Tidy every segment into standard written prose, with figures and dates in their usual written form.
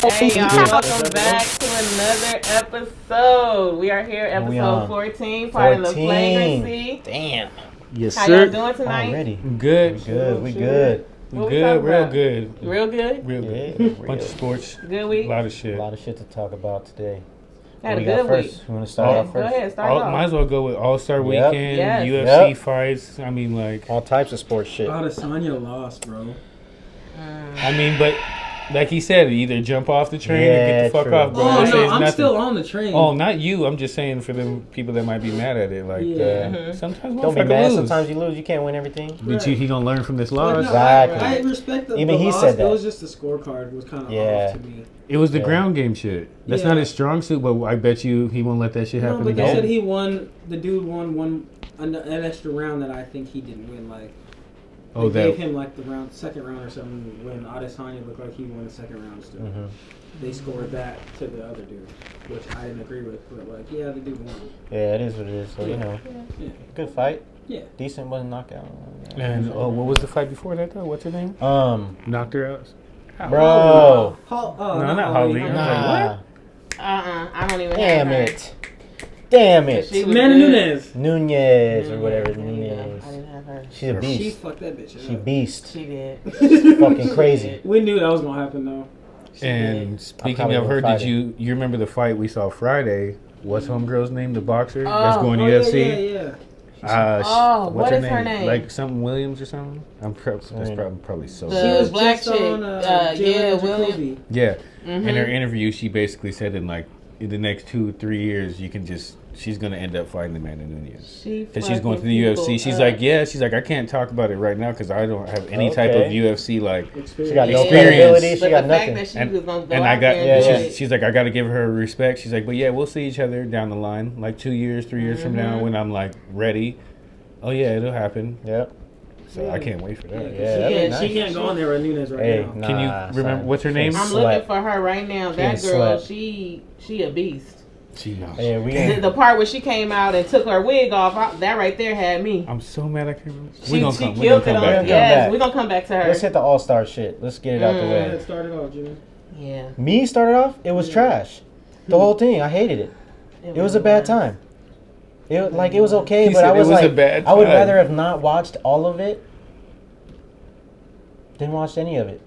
Hey y'all, welcome back to another episode. We are here, episode 14, part of the Flagrancy. Damn. Yes, How sir. y'all doing tonight? Already. Good. We good. What we Good. talking Real about? good. Real good? Real Yeah, good. real. Bunch of sports. Good week? A lot of A shit. lot of shit to talk about today. Had a What we got good week. first? You want to start off Go first? ahead, start off. Might as well go with All-Star Yep. Weekend, Yes. UFC Yep. fights. I mean, like, All types of sports shit. Adesanya lost, bro. but like he said, either jump off the train or Yeah, get the fuck true. off, bro. Oh This no, ain't I'm nothing. still on the train. Oh, not you. I'm just saying for the people that might be mad at it. Like, Yeah. sometimes Don't be motherfucker mad. lose. Sometimes you lose. You can't win everything. But he gonna learn from this But loss. no, Exactly. I respect the Even the he loss. said that. It was just the scorecard was kind of Yeah. off to me. It was the Yeah. ground game shit. That's Yeah. not his strong suit, but I bet you he won't let that shit No, happen but they again. said he won. The dude won an extra round that I think he didn't win. Like Oh, they gave that. him like the second round or something when Adesanya looked like he won the second round still. Mm-hmm. They scored that to the other dude, which I didn't agree with. But like, yeah, the dude won. Yeah, it is what it is. So, you know, Yeah, good fight. yeah. Decent, wasn't knockout. And what was the fight before that though? What's her name? Knocked Knocked her out. Bro. No, not Holly. I'm Nah. I don't even Damn have her. it. Damn it. She was Amanda good. Nunes. Nunez or whatever. Yeah, Nunez. I didn't have her. She's a She She beast. fucked that bitch up. She beast. She did. Fucking crazy. We knew that was gonna happen though. And speaking probably of her, gonna did fight you remember the fight we saw Friday? What's homegirl's name? The boxer Oh. that's going to Oh, UFC. yeah. Oh, what's what is her name? Like something Williams or something. That's probably so. The- She was black just on, chick, Jalen yeah, Jacoby. Williams. Yeah. Mhm. In her interview, she basically said in like in the next 2-3 years, she's gonna end up fighting Amanda Nunes. Because she's going to the UFC. She's like, I can't talk about it right now because I don't have any type of Okay. UFC like. She got no Experience. credibility. She But got the nothing. fact that she And- was gonna go And out I got, there and do yeah. it. she's like, I got to give her respect. She's like, but yeah, we'll see each other down the line, like 2 years, 3 years from now when I'm like ready. Oh yeah, it'll happen. Yep. So I can't wait for that. Yeah, that'd be nice. She can't go on there with Nunes right Hey, now. Can you Nah, remember son. what's her name? I'm Slept. looking for her right now. That Can't girl, slept. she a beast. She knows. Yeah, we The, ain't. the part where she came out and took her wig off, that right there had me. I'm so mad I can't remember. She killed it on. We're gonna come Yes, back. we're gonna come back to her. Let's hit the all-star shit. Let's get it out the Go way. ahead, start it off, Jimmy. Yeah, Me started off. It was trash. The whole thing. I hated it. It was a bad time. It was okay, He but said I was it was a like, bad I would time. rather have not watched all of it than watched any of it.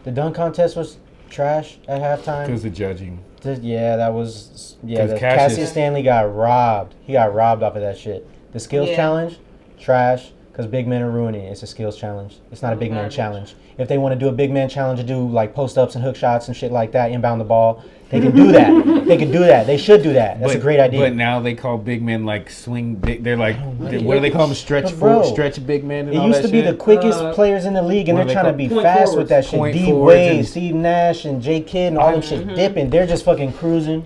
The dunk contest was trash at halftime. Because the judging. Yeah, that was 'Cause Cassius Cassius- Stanley got robbed. He got robbed off of that shit. The skills Yeah. challenge, trash. Because big men are ruining it. It's a skills challenge. It's not a big man Garbage. challenge. If they want to do a big man challenge and do like post ups and hook shots and shit like that, inbound the ball, they can do that. They can do that. They should do that. That's a great idea. But now they call big men like swing big. They're like, what do they call them? Stretch But bro, stretch big men and It all used that to be shit? the quickest Uh, players in the league, and what they're are they trying to be called? fast Point with that shit. forwards. D Point forwards Wade, and- Steve Nash, and J Kidd, and all them shit dipping. They're just fucking cruising.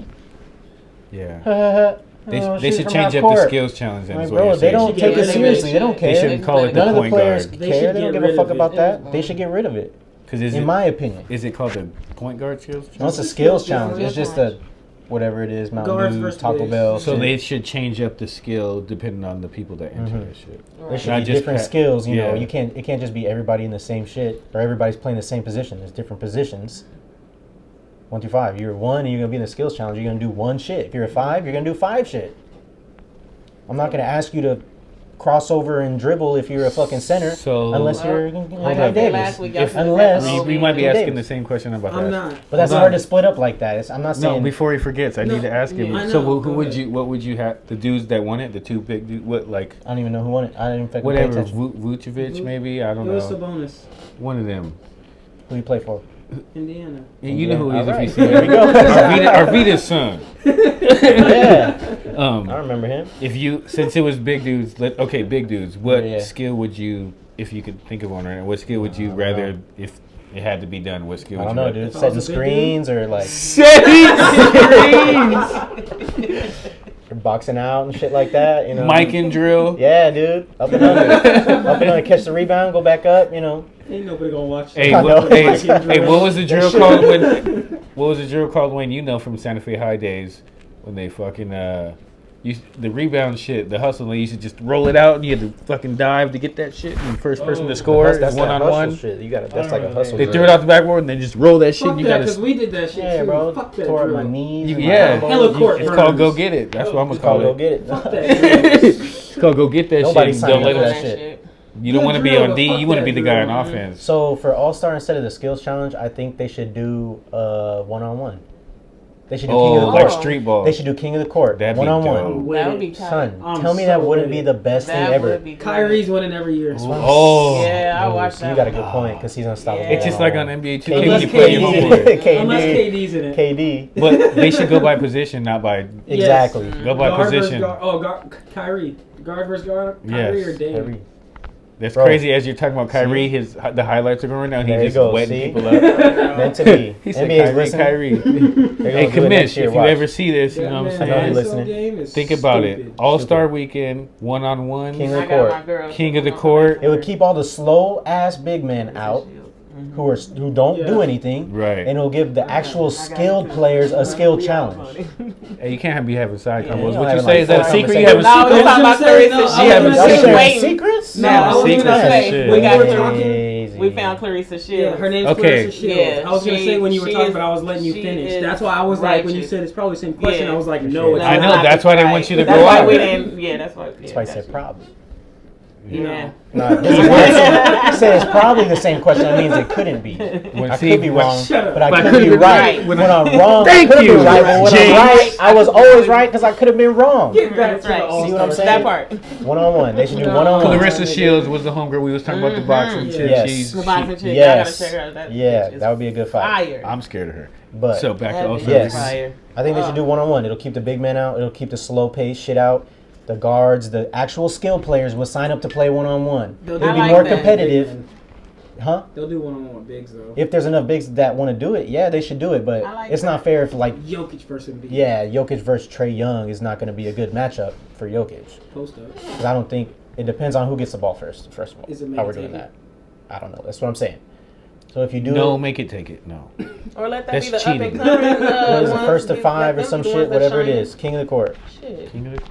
Yeah. They Shoot should from change half up the court. skills challenge. Then Like, is what bro, you're they saying. don't Should take get it rid of seriously. it. They don't They care. shouldn't call it the None of the point players guard. They care. should They don't get give a rid fuck of it. about that. They should get rid of it, Because in my opinion. is it called the point guard skills challenge? No, it's a skills skills challenge. It's just challenge. a whatever it is, Guards Mountain Dew, versus Taco bigs. Bell. So shit. they should change up the skill depending on the people that enter that shit. There should Not be just different pa- skills. You know, yeah. you can't. It can't just be everybody in the same shit or everybody's playing the same position. There's different positions. 1 through 5. You're a 1, and you're gonna be in the skills challenge. You're gonna do 1 shit. If you're a 5, you're gonna do 5 shit. I'm not gonna ask you to cross over and dribble if you're a fucking center, So- unless you're like like I said Davis. last week, y'all If- said unless- that We might be Davis. asking the same question about I'm that. not. But that's Hold hard on. to split up like that. I'm not No, saying. before he forgets, I No, need to ask him. I So know, who go would ahead. you? What would you have? The dudes that won it, the two big dudes. What like I don't even know who won it. I didn't fucking pay whatever? attention. Vucevic maybe. I don't It was the know. bonus. One of them. Who you play for? Indiana. You know who he is Alright. if you see There him. we go. Arvida's son. Yeah, I remember him. If you, since it was big dudes, big dudes. What Yeah. skill would you, if you could think of one right now, what skill would you don't rather, know. if it had to be done, what skill I would don't you know, rather? dude. If I Setting was a big screens or like or boxing out and shit like that. You know, Mike and drill. Yeah, dude. Up and under, up and under. Catch the rebound, go back up. You know. Ain't nobody gonna watch Hey, I know. what was the drill should. called when? What was the drill called when you know from Santa Fe High days when they fucking the rebound shit, the hustle, they used to just roll it out and you had to fucking dive to get that shit. And the first person to score is That's 1-on-1. Shit. You gotta. That's like a hustle. They threw it out the backboard and then just roll that shit. Fuck You that, gotta. because we did that shit too. bro. Fuck that Tore up drill. my knees. Yeah. Hella court It's burners. called go get it. That's what I'm gonna call Go it. get it. Fuck that drill. It's called go get that Nobody shit. signed Don't up let for us. that shit. You don't Good want to be drill, on but D. fuck You want to that be the guy on drill. offense. So for All-Star instead of the skills challenge, I think they should do one-on-one. They should do King of the like Court. street ball. They should do King of the Court. That'd be One-on-one. With That it. would be tight. Son, I'm tell me so that wouldn't with be it. the best thing That ever. would be Kyrie's winning every year. Oh. Yeah, I watched So that. you got a one. good point because he's unstoppable. Yeah. It's just like on NBA 2K. Unless You put your KD. homework. Unless KD's in it. KD. But they should go by position, not by. Exactly. Go by Guard versus position. Kyrie. Guard versus guard. Kyrie Yes. or Dame. Kyrie. That's Bro. crazy. As you're talking about Kyrie, the highlights are going right now. There He's you just go, wetting see? people up. Meant to be. He said NBA's Kyrie. listening. They're Hey, gonna do it next commish, year, if you watch. ever see this, you know what I'm I know saying? he listening. Think about it. All-Star weekend, one-on-one, King of I the got Court. my girl. King of the Court. It would keep all the slow ass big men out who don't do anything, Right. and it'll give the actual skilled players a skill challenge. Hey, you can't be having side Yeah. combos. You What don't you have, say? like, Is that a full secret? You have a No, secret? we're talking about Clarissa. No, She I was was Y'all saying sharing waiting. secrets? No, I I was was gonna gonna say say, we got when we were Clarissa. talking- Crazy. We found Clarissa Yeah, Shields. her name's Okay. Clarissa Shields. Yeah, I was gonna she- say when you were she talking, is- but I was letting you she finish. is That's why I was like, when you righteous. said it's probably the same question, Yeah. I was like, For no, sure. it's I not. know, that's why they want you to That's go why out. we didn't. Yeah, that's why. That's why I said probably. Yeah. No, this is I said it's probably the same question. That means it couldn't be. I see, could be wrong, shut up. but I But I could could've be been right. right. When I'm wrong, Thank I could you, be right. But when James. I'm right, I was always right because I could have been wrong. Get back That's to the right. All-Star. See what I'm saying? That part. One-on-one. They should do No. one-on-one. Clarissa Shields was the homegirl we was talking about the boxing chick. Yes. She's, The boxing she- chick. Yes. I gotta check her out. That Yeah, bitch is that would be a good fight. fire. I'm scared of her. But So back to That All-Star bitch Yes. is weekend. fire. I think they should do one-on-one. It'll keep the big man out. It'll keep the slow pace shit out. The guards, the actual skill players will sign up to play one-on-one. They'll It'll I be like more that. competitive. Huh? They'll do one-on-one bigs though. If there's enough bigs that want to do it, yeah, they should do it. But I like it's that. not fair if, like, Jokic versus Embiid. yeah, Jokic versus Trae Young is not going to be a good matchup for Jokic. Post up. Because I don't think it depends on who gets the ball first of all. Is it How we're make it doing take that. I don't know. That's what I'm saying. So if you do No, it, make it take it. No. Or let that That's be the cheating. up and coming. what is it, first to 5 or some shit, whatever it is. King of the Court. Shit. King of the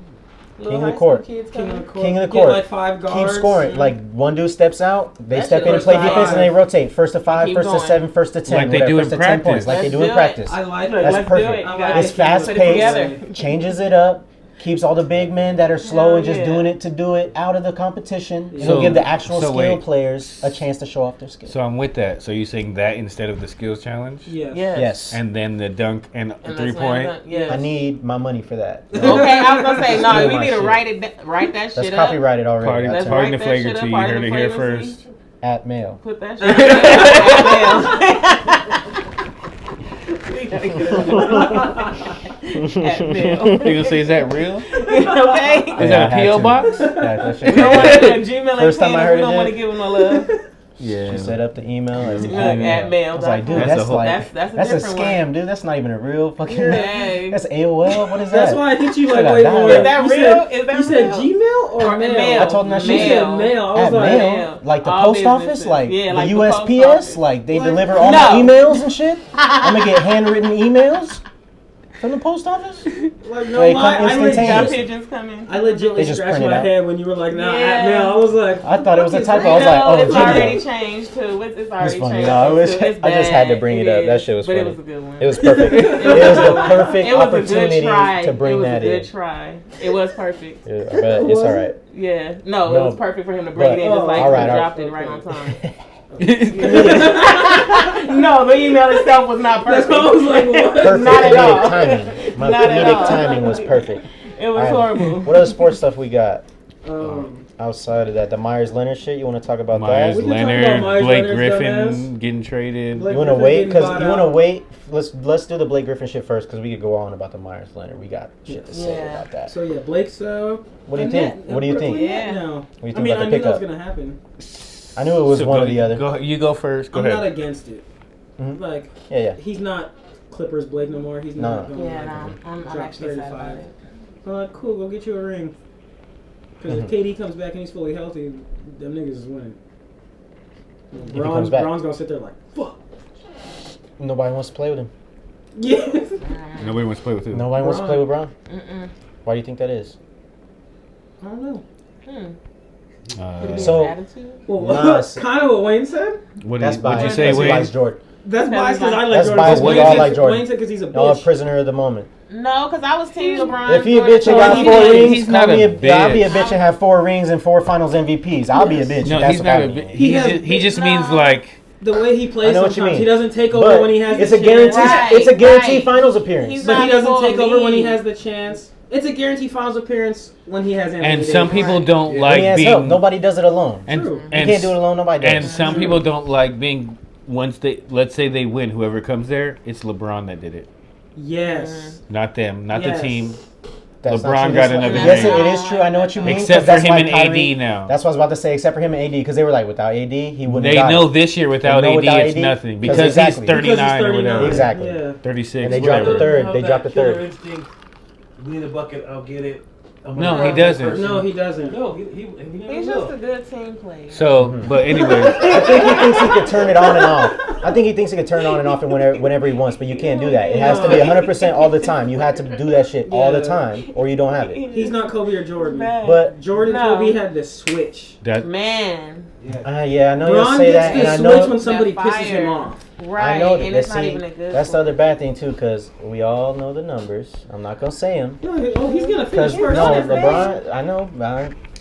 King of the Court. Kids King of the coming. Court. King of the Get Court. like 5 guards. Keep scoring. Like, one dude steps out, they That step shit in and looks play fire. defense, and they rotate. First to 5, Keep first to going. 7, first to 10. Like they whatever, do in first to 10 practice. points, like they Let's do do in it. practice. I like Look, that. That's let's do perfect. it. You I gotta like It's it. fast put it paced, together. changes it up, keeps all the big men that are slow Hell and just yeah. doing it to do it out of the competition. Yeah. It'll So- give the actual so skill wait. players a chance to show off their skills. So I'm with that. So you're saying that instead of the skills challenge? Yes. Yes. Yes. And then the dunk and And three that's point? not- Yes. I need my money for that. Okay, I was gonna say no. Steal We my need to shit. write that That's shit up. copyrighted already. Party, That's Let's party in the write that shit flagrantry. up, You party heard in it the here flagrancy. first. at mail. Put that shit We gotta get it. At mail. You gonna say, is that real? Okay. Is that a P.O. box? Yeah, that shit. We don't want to Gmail First time and I we heard don't it, want to give them no love. Yeah. She set up the email. As Look, at mail. I was like, dude, That's that's, a whole- like that's a that's a different scam, dude. That's not even a real fucking. Yeah. That's AOL. What is that? That's why I hit you like Should I way die? more. Is that You real? said- Is that You said real? Gmail or mail? mail? I told him that She shit. said mail. I was At like, mail, like the All post office, businesses. like Yeah, the like the post USPS, office. like they What? deliver all No. my emails and shit. I'm gonna get handwritten emails from the post office. like no They lie, come I Got instantaneous. legit, pigeons coming. I legitly They just scratched print it my out. head when you were like, nah, Yeah. at mail. I was like, I thought it was a what is typo. that? I was like, No, oh, it's Gmail. already changed too. It's already It's funny. changed. No, it was. too. It's I just had to bad. bring it It up. is. That shit was But funny. it was a good one. It was perfect. It was the perfect It was a opportunity good try. to bring it was that a good in. try. It was perfect. Yeah, but it's all right. Yeah. No, No. it was perfect for him to bring But- it in just like all right, he all dropped right. it right on time. No, the email itself was not perfect. I was like, what? Perfect Not at comedic all. timing. My Not at all. comedic timing was perfect. It was All right. horrible. What other sports stuff we got Um, outside of that? The Myers Leonard shit. You want to talk about Myers We can talk about Leonard, Myers Blake Leonard's Griffin dumbass. getting traded. Blake that? You want to Griffin wait? getting Because bought you want to out. wait. Let's do the Blake Griffin shit first, because we could go on about the Myers Leonard. We got shit to say Yeah. about that. so yeah, Blake's. What do you a think? net- What do you Brooklyn think? net Yeah. now. What do you think I mean, about I the knew that was pickup? gonna happen. I knew it was So one go- or the other. Go, you go first. Go I'm ahead. not against it. Mhm. Like Yeah, yeah. he's not Clippers Blake no more. He's not No. going Yeah, like, no, I'm drop actually sad about it. I'm like, cool, go get you a ring. Because Mhm. if KD comes back and he's fully healthy, them niggas is winning. he comes back. Braun's gonna sit there like, fuck. Nobody wants to play with him. Yeah. Nobody wants to play with you. Nobody wants to play with Braun. Mm-mm. Why do you think that is? I don't know. So, Well, kind of what Wayne said. That's biased. What'd you say, Wayne? Biased Jordan. That's biased because I like That's Jordan. biased. We all like Jordan. Wayne said because he's a bitch. No, a prisoner of the moment. No, because I was Team LeBron. If he a bitch and got 4 rings, he's not I'll a be a bitch and have 4 rings and 4 Finals MVPs. I'll be a bitch. No, That's he's what not that a means. bitch. He just means like the way he plays. I know what you sometimes mean. he doesn't take over But when he has it's the a guarantee. chance. Right, It's a guaranteed right. Finals appearance. But he doesn't take over when he lead. has the chance. It's a guaranteed Finals appearance when he has Anthony and Davis. some people don't When like he has being help. Nobody does it alone. and, True. You and can't do it alone. Nobody does. And some people don't like being once they let's say they win, whoever comes there, it's LeBron that did it, Yes. not them, not Yes. the team. That's not LeBron true. got Yes, another Yes, ring. it is true. I know what you mean. Except 'cause for that's him why and Kyrie- AD now. That's what I was about to say. Except for him and AD, because they were like, without AD, he wouldn't. They have got know it. this year without They know AD, without it's AD, nothing because because he's exactly. 39 or whatever. Exactly. Yeah. 36. And they dropped the whatever. third. They dropped the third. Instinct, we in the bucket, I'll get it. No, he doesn't. No, he doesn't. No, he never He's will. just a good team player. So, but anyway, I think he thinks he could turn it on and off. I think he thinks he could turn it on and off whenever he wants, but you can't do that. It has to be 100% all the time. You have to do that shit all the time, or you don't have it. He's not Kobe or Jordan. But Jordan, No. Kobe had the switch. that Man. yeah, I know you'll Bron say gets that, and the I switch know. when somebody That pisses him fire. off. Right. I know and that. it's not See, even a good that's the one. other bad thing too, because we all know the numbers. I'm not gonna say them. No, he's gonna finish Because first. no, in points. LeBron. I know.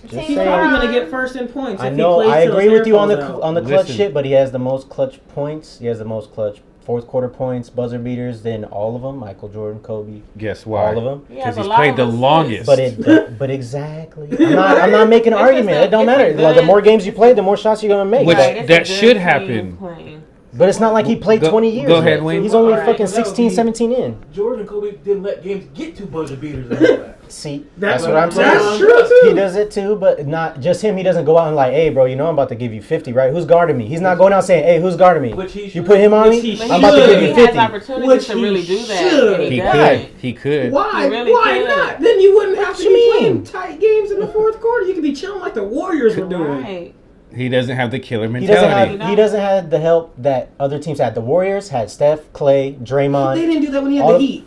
Just He's saying. probably gonna get first in points. I if know. He plays I till agree his with you hair on the falls out. on the clutch Listen. shit, but he has the most clutch points. He has the most clutch fourth quarter points, buzzer beaters than all of them. Michael Jordan, Kobe, guess why? all of them. He Because has a he's lot played of the assists. longest. But exactly. I'm not making an It's argument. just a- It don't it's matter. a Like, the good- more games you play, the more shots you're gonna make. Which- Right, it's a that good should team happen. playing. But it's not like he played Go- 20 years. go ahead, yet. Wayne. He's only Right. fucking No, 16, he- 17 in. Jordan and Kobe didn't let games get to buzzer beaters and all that. See, That's that's what I'm saying. That's true too. He does it too, but not just him. He doesn't go out and like, hey, bro, you know I'm about to give you 50, right? Who's guarding me? He's not going out saying, hey, who's guarding me? Which he You should. put him on Which me, he I'm about to should. give He you has 50. opportunities Which to he really do that. should. and He doesn't. could. He could. Why? He really Why could. not? Then you wouldn't have to you be mean? playing tight games in the fourth quarter. You could be chilling like the Warriors were doing. Right. He doesn't have the killer He mentality. he doesn't have the help that other teams had. The Warriors had Steph, Clay, They Draymond. didn't do that when he had All the of- Heat.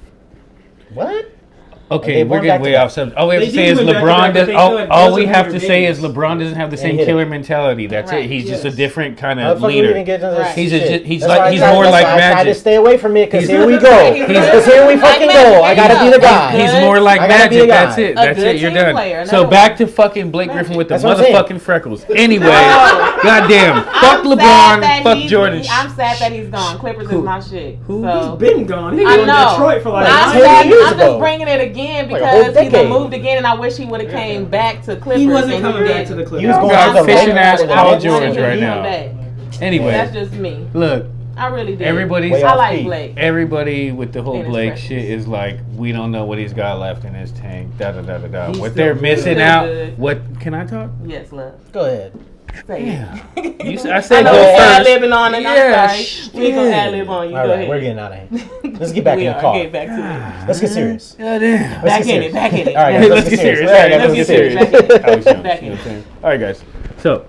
What? Okay, They we're won getting way back-to-back. off subject. All we have They to say did is win back-to-back, LeBron but does. they still had All we dozen have to winner say is games. LeBron doesn't have the same hit it. killer mentality. That's Right. it. He's just Yes. a different kind How of the fuck we leader. even get into this Right. He's a shit? he's That's like- why I he's tried- more that's like why I tried to Magic. stay away from it because He's- here we go. He's Because here we fucking Magic. go. I gotta be the guy. He's more like I gotta be Magic. the guy. That's it. A That's good it. You're team done. player, So another back one. to fucking Blake Griffin with the That's what I'm saying. motherfucking freckles. Anyway, No. goddamn, fuck I'm LeBron, sad that fuck he's- Jordan. I'm sad that he's gone. Clippers Who? is my shit. Who? So. He's been gone. He I was in know. Detroit for like But I'm 10 sad. years I'm ago. just bringing it again Like a whole because he done decade. moved again, and I wish he would have came back to Clippers. He wasn't and coming he back didn't. to the Clippers. He was going Got to the fishing Lakers ass or the Paul Lakers. George He didn't right come now. back. Anyway, That's just me. look, I really did. everybody's Way I off like beat. Blake. everybody with the whole Dennis Blake Rodman. shit is like, we don't know what he's got left in his tank. Da da da da da. He's What still they're good. missing Still out. good. What can I talk? Yes, love. Go ahead. Say Yeah. it. You I I said know go we're first. ad-libbing on it. Yeah, I'm sorry. We ain't gonna ad-lib on you. All Go right, ahead. we're getting out of hand. Let's get back We in the are. car. Get back to it. Let's get serious. Goddamn. Back get in serious. it. Back in it. All right, Hey, guys, let's get serious. All right, Let's guys, get let's serious. get serious. Alex Jones, Back you know in. what I'm saying? All right, guys. So,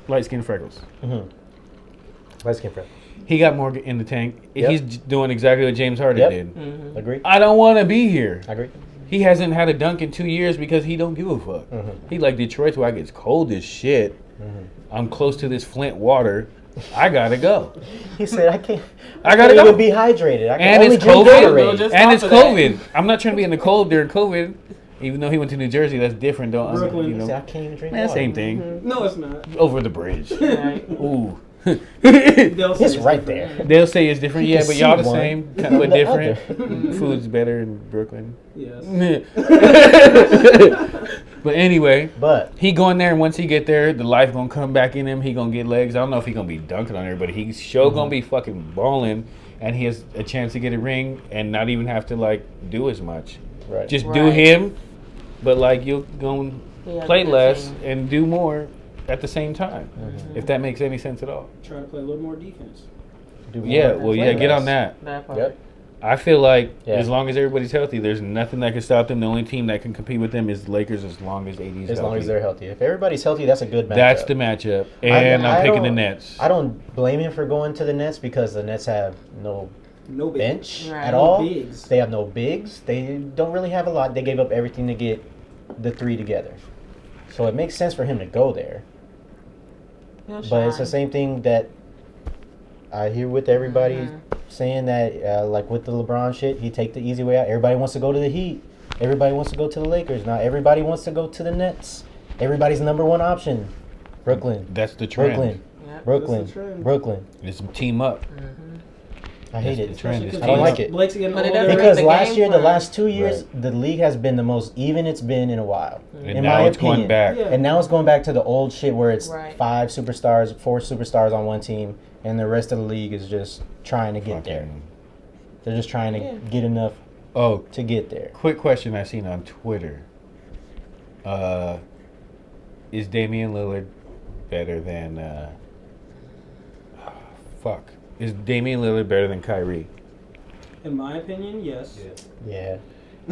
light skin freckles. Let's get fresh. He got more in the tank. Yep. He's doing exactly what James Harden Yep. did. Mm-hmm. Agree? I don't want to be here. I agree. He hasn't had a dunk in 2 years because he don't give a fuck. He like Detroit's where I gets cold as shit. I'm close to this Flint water. I gotta go. He said, I can't. I gotta can't go. even be hydrated. I can And only it's drink COVID. Gatorade. Just And off it's of that. COVID. I'm not trying to be in the cold during COVID. Even though he went to New Jersey, that's different. Don't Brooklyn. you He said, I know? can't even drink Man, water. same thing. No, it's not. Over the bridge. Right. Ooh. They'll say It's right there. They'll say it's different, You yeah, can but y'all see the one same, from but the different. Food's better in Brooklyn. Yes. But anyway, But he going there, and once he get there, the life gonna come back in him. He gonna get legs. I don't know if he gonna be dunking on everybody. He's sure gonna be fucking balling, and he has a chance to get a ring and not even have to like do as much. right. Just do Right. him, but like you'll go Yeah, play good less team. and do more at the same time. If that makes any sense at all. Try to play a little more defense. Do Yeah, more well, yeah, play get less. on that. That part. Yep. I feel like Yeah. as long as everybody's healthy, there's nothing that can stop them. The only team that can compete with them is the Lakers as long as AD's As healthy. long as they're healthy. If everybody's healthy, that's a good matchup. That's the matchup. And I I'm picking the don't- Nets. I don't blame him for going to the Nets because the Nets have no No bigs. bench Right. at No all. bigs. They have no bigs. They don't really have a lot. They gave up everything to get the three together. So it makes sense for him to go there. But it's the same thing that I hear with everybody saying that, like with the LeBron shit, he take the easy way out. Everybody wants to go to the Heat. Everybody wants to go to the Lakers. Now everybody wants to go to the Nets. Everybody's number one option. Brooklyn. That's the trend. Brooklyn. Yep. Brooklyn. That's the trend. Brooklyn. It's team up. I hate That's it. the trend. It's I don't team like up. it. Blake's getting But it older. doesn't Because the last game year, the plan. last 2 years, Right. the league has been the most even it's been in a while. And in now my it's opinion. going back. Yeah. And now it's going back to the old shit where it's Right. 4 superstars on one team, and the rest of the league is just trying to get there. Fucking- They're just trying to Yeah. get enough Oh, to get there. quick question I seen on Twitter. Is Damian Lillard better than Is Damian Lillard better than Kyrie? In my opinion, yes. Yeah.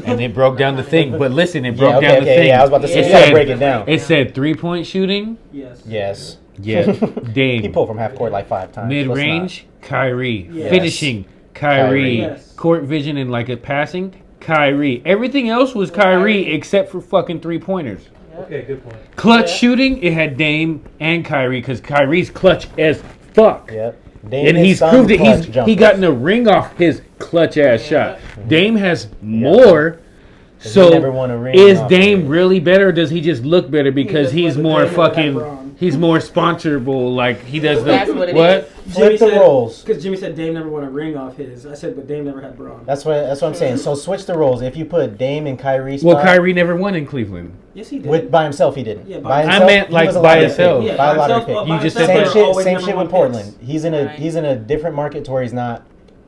And it broke down the thing. But listen, it broke okay, down the thing. Yeah, I was about to say, It you gotta said- break it down. It said 3-point shooting. Yes. Yes. Yeah. Dame. He pulled from half court like 5 times. Mid Let's range, Kyrie. Yes. Finishing, Kyrie. Yes. Court vision and like a passing, Kyrie. Everything else was Kyrie except for fucking 3-pointers. Okay, good point. Clutch shooting, it had Dame and Kyrie because Kyrie's clutch as fuck. not. Yep. And he's proved it. He gotten a ring off his clutch ass shot. Dame has more. He So never won a ring is off Dame it. really better? Or does he just look better because just he's wasn't more Dame without fucking? Braun. He's more sponsorable. Like he does the That's what it what? is. Flip the roles. Because Jimmy said Dame never won a ring off his. I said, but Dame never had Braun. That's what I'm saying. So switch the roles. If you put Dame and Kyrie Well, spot, Kyrie never won in Cleveland. Yes, he did. by himself he didn't. Yeah, by by- himself, I meant, he like, was a by lottery himself. pick. Yeah, By a by lottery himself, pick. You just said Same that. shit. Always Same number shit one with picks. Portland. Right. He's in a different market to where he's not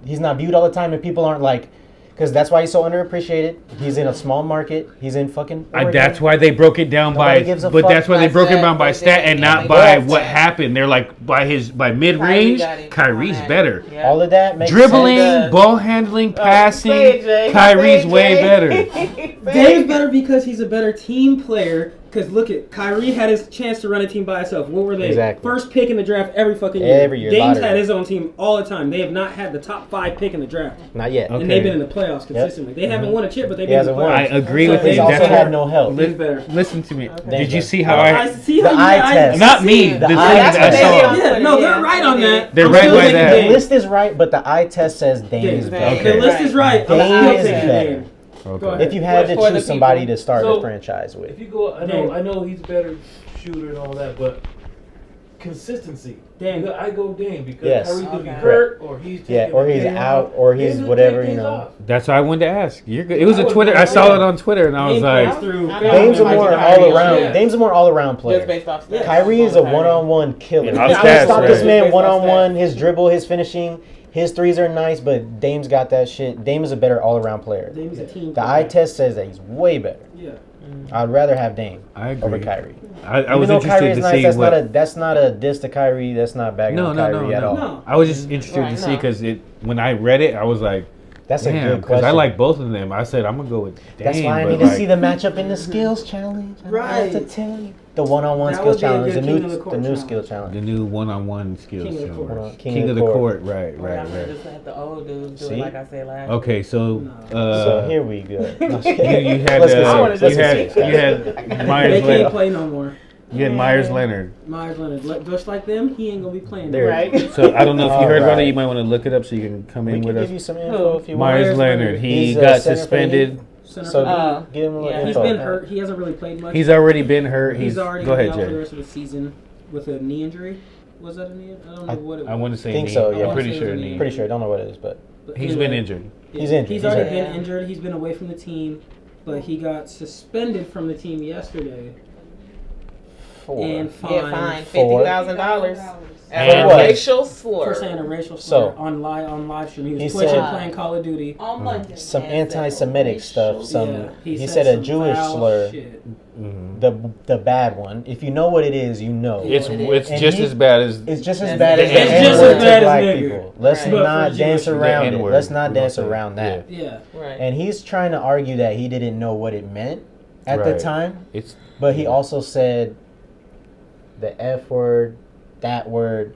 viewed all the time, and people aren't like, because that's why he's so underappreciated. He's in a small market. He's in fucking. Oregon. That's why they broke it down Nobody by. gives a But fuck. that's why they By broke it stat, down by by stat and yeah, not they by got what that. happened. They're like by mid range. got it. Kyrie's Got it. better. Yeah. All of that makes Dribbling, sense. ball handling, passing. Say it, Jay. Kyrie's Say it, way Jay. better. Dame's better because he's a better team player. Because look at Kyrie had his chance to run a team by himself. What were they? Exactly. First pick in the draft every fucking year. Every year, Dame's lottery. had his own team all the time. They have not had the top 5 pick in the draft. Not yet. Okay. And they've been in the playoffs consistently. They haven't won a chip, but they've He been in the hasn't won. I playoffs. agree So with He's you. also That's had what- no help. Dame's better. Listen to me. Dame's Did you better. see how I I? see The how eye you guys test. Not me. The The thing eye that I test. saw. Yeah, no, they're right on that. They're I'm right still by taking that. The Dame. list is right, but the eye test says Dame is Dame. better. Okay. The list is right. Dame I'm still is taking better. Dame. Go Okay. ahead. If you had to For the choose somebody people. to start So, the franchise with, If you go, I know he's a better shooter and all that, but consistency. Dame. I go Dame because Yes. Kyrie's gonna be Okay. hurt or he's taking yeah, or a he's game out, off. or he's Dame's whatever, taking you days know. off. That's what I wanted to ask. You're good. It was a I Twitter. I was- saw it on Twitter, and I was Dame like, plays through. I know. Dame's a Like more Kyrie, all around. yeah. Dame's a more all around Just player. based off stats. Kyrie is a one-on-one killer. Yeah, He stats, can stop this right. man Based off one-on-one. stats. His dribble, his finishing, his threes are nice, but Dame's got that shit. Dame is a better all-around player. Dame's a team The player. eye test says that he's way better. Yeah. I'd rather have Dame I over agree. Kyrie. I Even was though interested Kyrie is to nice, see what. that's not a diss to Kyrie. That's not bagging No, on no, Kyrie no, at all. No. I was just interested Right, to see no. because when I read it, I was like, That's a damn, good because question. I like both of them. I said I'm gonna go with Dame. That's why I but need to like, see the matchup in the skills challenge. I Right. have to tell you. The one-on-one That skills would be a challenge, good the King new of the Court the new challenge. skill challenge. the new one-on-one skills. King of the challenge. court. King of the court. Right, Right, right, right. Just let the old dudes do See? it like I said last. Okay, so So here we go. No, I'm just kidding. you had Let's get I wanna serious. just Let's you get serious. had They Myers can't Leonard. play no more. You had Myers Leonard. Myers Leonard. Just like them, he ain't going to be playing. There. Right. So I don't know if you heard about it. Alright. You might want to look it up so you can come We in can with give us. you some info if you want. Myers Myers Leonard. Leonard. He He's, got center for the suspended. Center So Uh, give him a little yeah, He's info. been hurt. He hasn't really played much. He's already been hurt. He's already go gonna be ahead, out for the Jay. rest of the season with a knee injury. Was that a knee? I don't know what it was. I want to say think knee. so, yeah. I'm pretty I wanna say sure it was a knee. knee. Pretty sure. I don't know what it is, but But He's anyway, been injured. He's injured. He's He's already injured. been injured. He's been away from the team, but he got suspended from the team yesterday and Yeah, fine. Four. $50,000. And As a what? racial slur. for saying a racial So- slur on live stream. He He was twitching, said- playing Call of Duty. On Monday. some And anti-Semitic racial stuff. Some Yeah, he said a some Jewish foul slur. shit. The bad one. If you know what it is, you know. It's it it's And just he- as bad as It's just as It's bad as the just as N-word bad to as black nigger. people. Let's Right. But not for dance Jewish, around the it. N-word. Let's not We don't dance say- around that. Yeah. Right. And he's trying to argue that he didn't know what it meant at the Right. time, it's but he also said the F word, that word,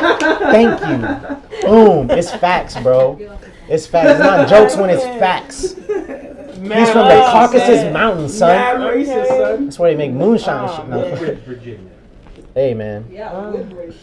Thank you. Boom. It's facts, bro. It's facts. It's not jokes when it's facts. He's from the Caucasus Mountains, son. Mad racist, son. That's where they make moonshine and shit. Woodbridge, Virginia. Hey, man. Yeah, Woodbridge.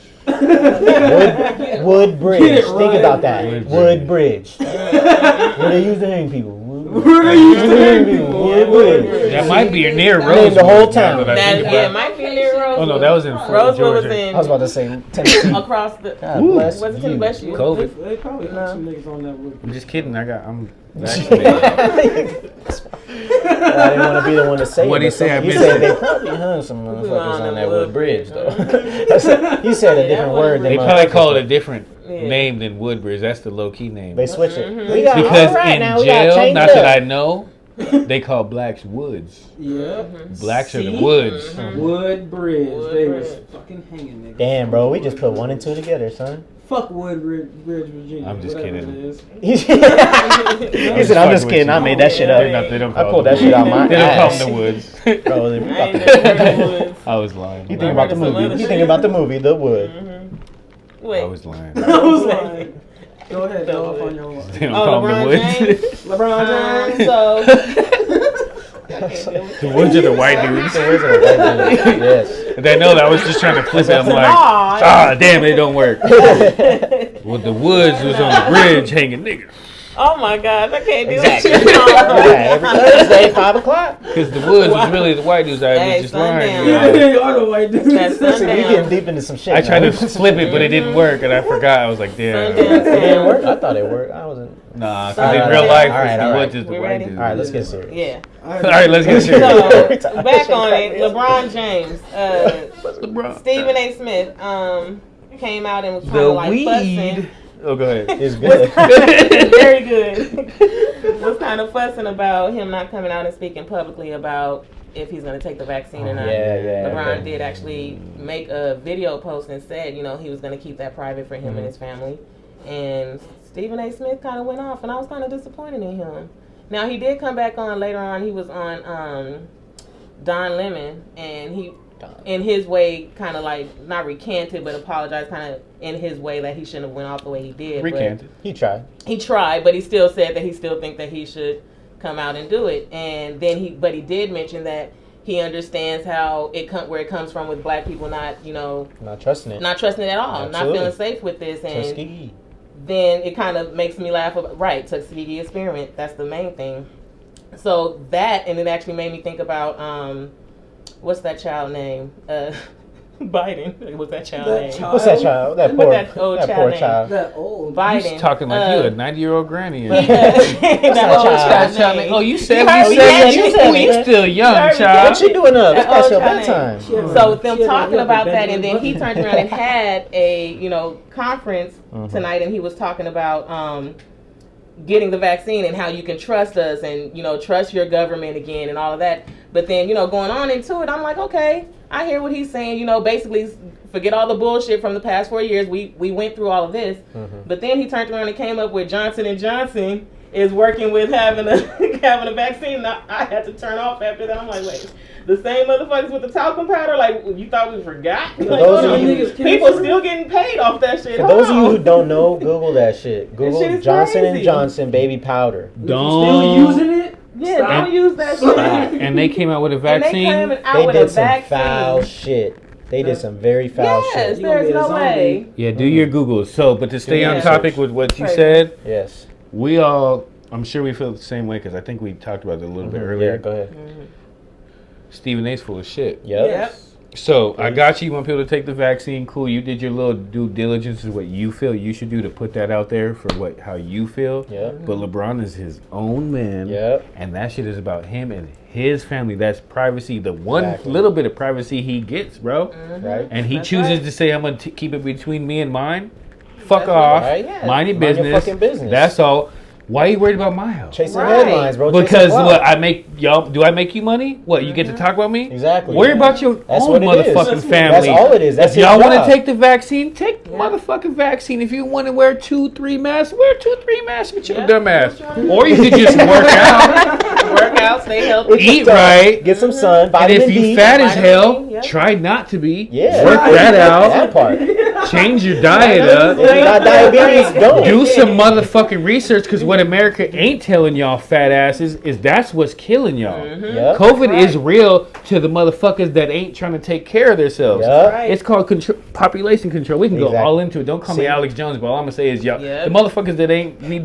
Woodbridge. Right. Think about that. Woodbridge. Where they used to hang people. Where they used to hang people. Woodbridge. That might be near Named Rosewood. the whole town. now that I That, think yeah, about it might be near Rosewood. Oh no, that was in Rosewood was Georgia. in I was about to say Tennessee. across the. God bless Was it you. in West U? COVID. They probably had some niggas on that wood. I'm just kidding. I'm vaccinated. I didn't want to be the one to say What'd it. he but say? I You missed said it. they probably hung some motherfuckers on that wood bridge, though. though. You said a different word. than They probably motherfuckers. call it a different Yeah. name than Woodbridge. That's the low key name. They switch it. Mhm. We got, Because all right, in now we gotta jail, change not it that up. I know, they call blacks woods. Yeah. Blacks are the See? woods. Woodbridge. They was Woodbridge. fucking hanging niggas. Damn, bro, we just put 1 and 2 together, son. Fuck Woodbridge, Virginia. I'm just whatever kidding. it is. He said, I'm just kidding. I made that shit up. They don't I call pulled them that shit out my They don't call ass. them the woods. Bro, we I ain't about never heard to- of Woods. I was lying. You think about the Some other movie. You shit. think about the movie, The Wood. Wait. I was lying. I was like, go ahead, go off on your They don't Oh, call them the LeBron woods. James? LeBron James. The woods are the white dudes. Yes. And they know that I was just trying to flip it. I'm like, Aw. damn, it don't work. Well, the woods was on the bridge hanging niggas. Oh my gosh, I can't do Exactly. that. Yeah, every Thursday, 5 o'clock. Because the woods was really the white dudes. I Hey, was just lying. sundown. Yeah, they are the white dudes. That's Listen, we sundown. getting deep into some shit. I tried now. to flip it, but it didn't work, and I forgot. I was like, damn. Sundown. It didn't work. I thought it worked. I wasn't. Nah, because Alright, in real life, alright, it's the alright. woods is the We white ready? dudes. All right, let's get serious. Yeah. All right, let's get serious. So back on it, LeBron James, LeBron. Stephen A. Smith, came out and was kind The of like fussing. weed. Oh, go ahead. It's good. Very good. Was kind of fussing about him not coming out and speaking publicly about if he's going to take the vaccine or not. Yeah. LeBron okay. did actually make a video post and said, he was going to keep that private for him and his family. And Stephen A. Smith kind of went off, and I was kind of disappointed in him. Now, he did come back on later on. He was on Don Lemon, and he, in his way, kind of like, not recanted, but apologized kind of in his way that he shouldn't have went off the way he did. but- Recanted. He tried. he tried, but he still said that he still think that he should come out and do it. And then he did mention that he understands how where it comes from with black people not trusting it. not trusting it at all, Absolutely. not feeling safe with this. And Tuskegee. then it kind of makes me laugh about, right, Tuskegee experiment, that's the main thing. So that, and it actually made me think about what's that child name? Biden. What's that child name? What's that child? That What's poor, that old that child poor name? child. That old. Biden. He's talking like you a 90-year-old granny. That that old child? child name. Oh, you You 77? heard me. You still young, heard me. child. What you doing up? It's That past your old child bedtime. name. So them Yeah, talking yeah, about the that, and then he Benjamin turned around and had a conference tonight, and he was talking about getting the vaccine and how you can trust us and trust your government again and all of that. But then going on into it, I'm like, okay, I hear what he's saying. Basically forget all the bullshit from the past 4 years. We went through all of this, but then he turned around and came up with Johnson & Johnson is working with having a vaccine. Now, I had to turn off after that. I'm like, wait, the same motherfuckers with the talcum powder? Like, you thought we forgot? Like, those hold of on. you- People still getting paid off that shit. For Hold those of you on. who don't know, Google that shit. shit Google is Johnson crazy. & Johnson baby powder. Still using it? Yeah, Stop. don't use that shit. And they came out with a And they vaccine. came out They with did a some vaccine. foul shit. They did some very foul Yes, shit. You gonna there's be a no zombie. way. Yeah, do your Googles. So, but to stay your on research. topic with what you Crazy. said, Yes. we all, I'm sure we feel the same way because I think we talked about it a little bit Yeah, earlier. go ahead. Stephen A's full of shit. Yep. Yep. So I got you. You want people to take the vaccine? Cool. You did your little due diligence. Is what you feel you should do to put that out there for how you feel. Yep. But LeBron is his own man. Yep. And that shit is about him and his family. That's privacy. The one Exactly. little bit of privacy he gets, bro. Right. And he That's chooses right. to say, "I'm gonna keep it between me and mine." Fuck That's off. right. Yeah. Mind your Mind your business. fucking business. That's all. Why are you worried about my health? Chasing Right. headlines, bro. Because Chasing clout. what I make y'all do I make you money? What you get to talk about me? Exactly. Worry about your That's own what it is. motherfucking family. That's all it is. That's if his y'all want job. to take the vaccine, take the motherfucking vaccine. If you want to wear 2-3 masks, wear 2-3 masks with your Yeah, dumb ass. that's right. Or you could just work out, Work out, stay healthy. eat right, Get some sun. and Vitamin if you D. fat as Vitamin hell, D, yeah. try not to be. Yeah. Work that out. That part. Change your diet up. If you got diabetes, don't. Do some motherfucking research, because what America ain't telling y'all fat asses is that's what's killing y'all. Yep. COVID is real to the motherfuckers that ain't trying to take care of themselves. Yep. It's called population control. We can go Exactly. all into it. Don't call me See? Alex Jones, but all I'm gonna say is y'all, Yep. the motherfuckers that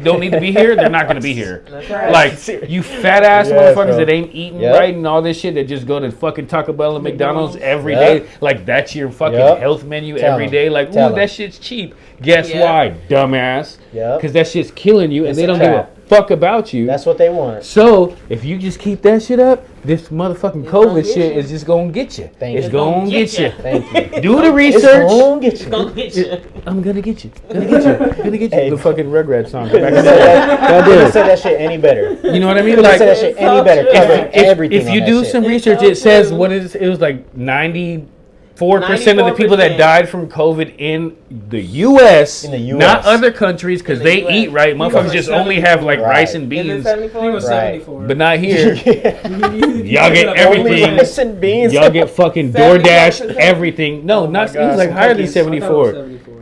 don't need to be here, they're not gonna be here. That's right. Like you fat ass Yes, motherfuckers bro. that ain't eating Yep. right and all this shit that just go to fucking Taco Bell and McDonald's every Yep. day. Like that's your fucking Yep. health menu Tell every 'em. day. Like, Tell ooh, 'em. that shit's cheap. Guess Yep. why, dumbass? Yep. Because that shit's killing you, and It's they a don't give a trap. fuck about you. That's what they want. So if you just keep that shit up, this motherfucking It's gonna COVID get shit you. is just gonna get you. Thank It's you. gonna get you. Thank you. Do the It's research. gonna get you. Gonna get you. I'm gonna get you. Gonna get you. Gonna get you. Hey. The fucking Rugrats song. Couldn't Back have in the day. said couldn't said that shit any better. You know what I mean? Couldn't have Like, said that shit any better. true. Covered everything. if you on do that shit. some It's research, so it says true. what is it was like 94% of the people that 94%. died from COVID in the U.S. In the US. not other countries, because In the they US. eat right. Motherfuckers like just only have like Right. rice and Is it beans, I think it 74? was Right. 74. but not here. Y'all get Only everything. rice and beans. Y'all get fucking 71%. DoorDash everything. No, Oh my not it God, was like some higher than cookies. 74. 74.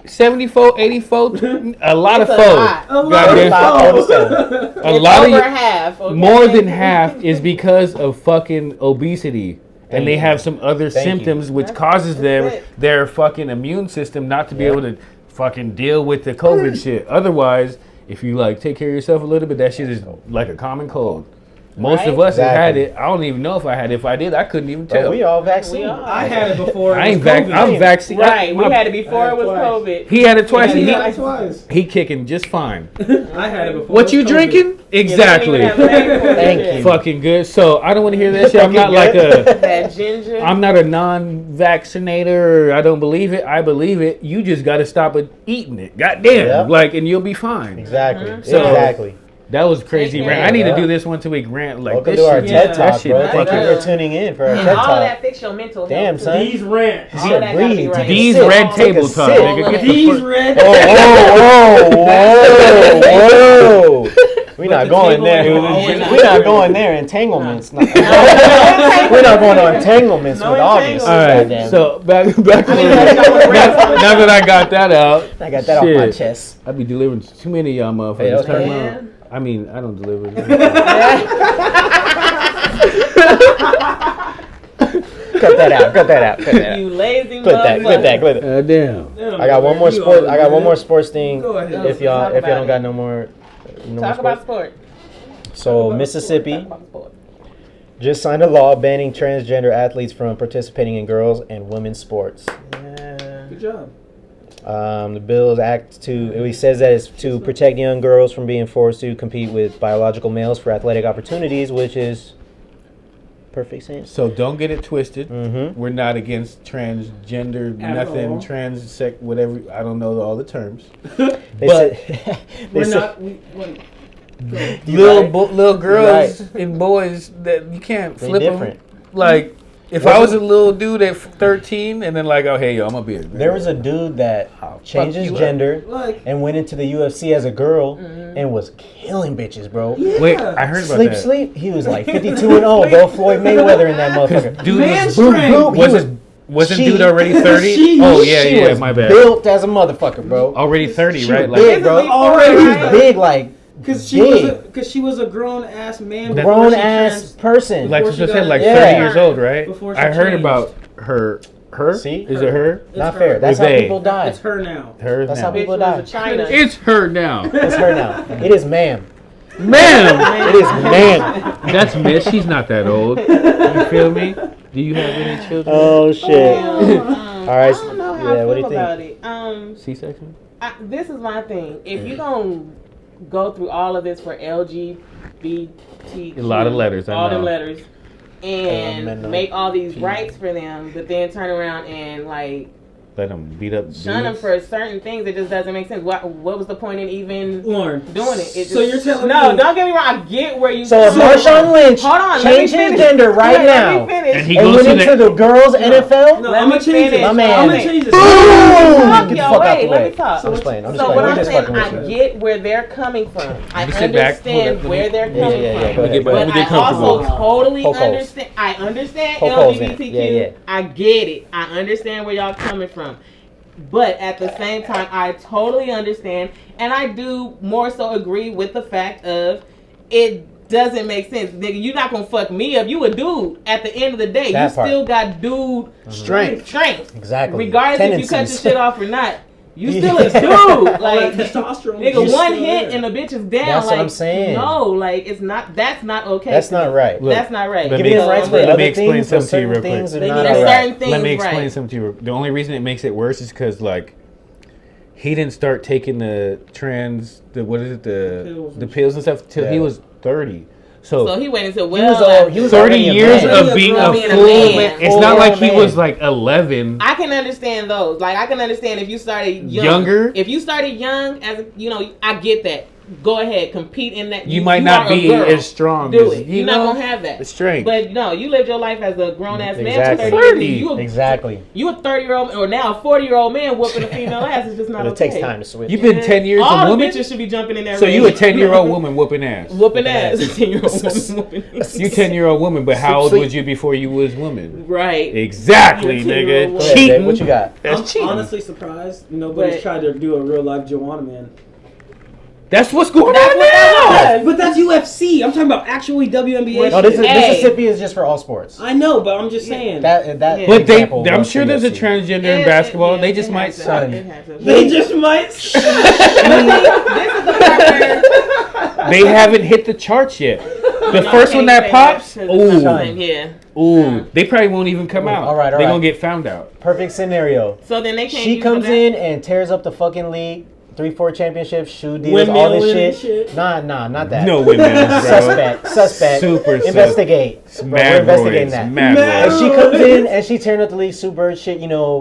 74, 84, a lot It's of a foes. lot. A lot Goddamn. of A It's lot over of half. Okay? more than half is because of fucking obesity. Thank And they you. have some other Thank you. symptoms which That's- causes them that's it. their fucking immune system not to be Yeah. able to fucking deal with the COVID shit. Otherwise, if you like take care of yourself a little bit, that shit is like a common cold. Most of Right? us have had Exactly. it. I don't even know if I had it. If I did, I couldn't even Bro, tell. we all We vaccinated. are. I had it before. I It ain't was vac. COVID. I'm vaccinated. Right. We had it before it was twice. COVID. He had it twice. I And had it twice. he kicking just fine. I had it before. What it you was COVID. drinking? Exactly. Thank you. Fucking good. So I don't want to hear that shit. I'm not like a. That ginger. I'm not a non-vaccinator. I don't believe it. I believe it. You just got to stop it eating it. Goddamn. Yep. like, and you'll be fine. Exactly. So- Exactly. That was crazy Take rant. care. I need to Yeah. do this once a week rant. Like Welcome this to our shit. TED yeah. Talk, That shit bro. Thank you fucking- for tuning in for our and TED all Talk. that fix your mental Damn, health. son. These rants. He All said that gotta be breathe. right. Take a These sip. red Take a table sip. talk, All nigga. of Get it. the These fuck- red. Whoa. We're not the going table there. is always We're not going there. Entanglements. We're not going to entanglements No with August. All right. Goddamn. So back to I mean, that's not what rants are. now that I got that out, I got that off my shit. chest. I be delivering too many of y'all Hey, motherfuckers. okay. Man. I mean, I don't deliver. Cut that out. Cut that out. Cut that out. You lazy Clip that. Clip that. Clip it. Damn. Damn, I got one more you sport. are, I got one man. more sports thing. Go ahead. If y'all Talk about don't got it. no more. Talk about sport. So Talk Mississippi about sport. just signed a law banning transgender athletes from participating in girls and women's sports. Yeah. Good job. The bill says that it's to protect young girls from being forced to compete with biological males for athletic opportunities, which is perfect sense. So don't get it twisted. Mm-hmm. We're not against transgender, At nothing, all. transsex, whatever. I don't know all the terms. They But- said, We're said- not. Wait. Go. Little girls and boys that you can't They flip different. them. Like if I was a little dude at 13 and then like, oh hey yo, I'm gonna be a girl. There was a dude that changed his you up. gender Like. and went into the UFC as a girl and was killing bitches, bro. Yeah. Wait, I heard about Sleep, that. sleep. He was like 52 and 0, bro. Floyd Mayweather in that motherfucker. Dude Man was strength. Boop, he was wasn't she- dude already 30? she- Oh yeah, she yeah, was my bad. built as a motherfucker, bro. Already 30, She right? was Like big, bro. Already. She was big, like Cause she was big. because she was a grown ass man. before grown she ass person. like Before she she said, got- like Yeah. 30 years old, right? Before she I heard changed. about her. Her? See? Is it her? It's Not her. fair. That's how They. people die. It's her now. Her That's now. how people Bitch die. was a China. It's her now. It's her now. It is ma'am. Ma'am! It is ma'am. That's Miss. She's not that old. You feel me? Do you have any children? Oh shit. All right, I don't know how yeah, I what do feel you about it. C-section? This is my thing. If you're gonna go through all of this for LGBTQ, A lot of letters, I all know. them letters, and men know. make all these rights for them, but then turn around and like Let them beat up shun them dudes. for certain things, it just doesn't make sense. What was the point in even Lauren. doing it? It So you're telling no, me- don't get me wrong. I get where you. So if Marshawn Lynch Hold on, let me changed his finish. gender right Wait, now let me finish. And he and goes went to into the girls NFL, No, Let I'm me gonna change it. finish. My man. I'm gonna change this. boom! Talk, Get the yo, fuck out wait, the let way. me talk. I'm just playing. I'm just So playing. what We're I'm just saying, fucking I with you. get where they're coming from. I me sit back. Hold understand up, where they're Yeah, coming yeah, yeah, from. go ahead, go Let ahead. me But get I also comfortable. totally Poke holes. understand. I understand Poke holes in it. LGBTQ. Yeah, yeah. I get it. I understand where y'all coming from. But at the same time, I totally understand, and I do more so agree with the fact of it doesn't make sense. Nigga, you're not gonna fuck me up. You a dude. At the end of the day, That you part. still got dude strength. Exactly. Regardless if you cut Tendencies. the shit off or not. You still a dude. Like, testosterone. nigga, is one still hit there. and the bitch is down. That's like, what I'm saying. No, like, it's not, that's not okay. That's not right. Look, That's not right. let Give me- me the rights for let other me explain things, but something to you certain real quick. things are They not need all certain right. things Let me right. explain something to you. The only reason it makes it worse is because, like, he didn't start taking the pills and stuff till he Yeah. was 30. So he waited until He was all- well. he was 30 already a years man. of being a Being a full man. man. It's not like he man. was like 11. I can understand those. Like, I can understand if you started young. Younger? If you started young, I get that. Go ahead, compete in that. You might not are a be girl. as strong Do as it. You're not gonna have the that. strength. But no, you lived your life as a grown ass man. Exactly. For 30. You Exactly. You a 30-year-old or now a 40-year-old man whooping a female ass is just not But it okay. takes time to switch. You've been 10 years All a the woman? bitches should be jumping in that So ring. you a 10-year-old woman whooping ass. whooping ass. 10-year-old woman whooping ass. You 10-year-old woman, but how old Sleep. was you before you was woman? Right. Exactly, You a 10-year-old nigga. woman. Go ahead, Cheating. Dave, what you got? I'm That's cheating. honestly surprised nobody's But- tried to do a real life Joanna man. That's what's going That's on what now. that was. But that's UFC. I'm talking about actually WNBA. No, this is Hey. Mississippi is just for all sports. I know, but I'm just saying. That Yeah. But they, example I'm was sure for there's a UFC. transgender Yeah, in basketball. yeah, They just it might has to. Son. It has to. They just might. This is the part where They haven't hit the charts yet. The No, first I one can't that say pops, that 'cause it's not the ooh, same. Yeah. ooh, they probably won't even come out. All right, all They're right. gonna get found out. Perfect scenario. So then they can't. She use comes that. in and tears up the fucking league. 3-4 championships, shoe deals, Windmill all this and shit. shit. Nah, not that. No windmills, bro. Suspect. Super sus. Investigate. Bro, we're Mad investigating roids, that. mad Mad roids. And she comes in and she tearing up the league super shit,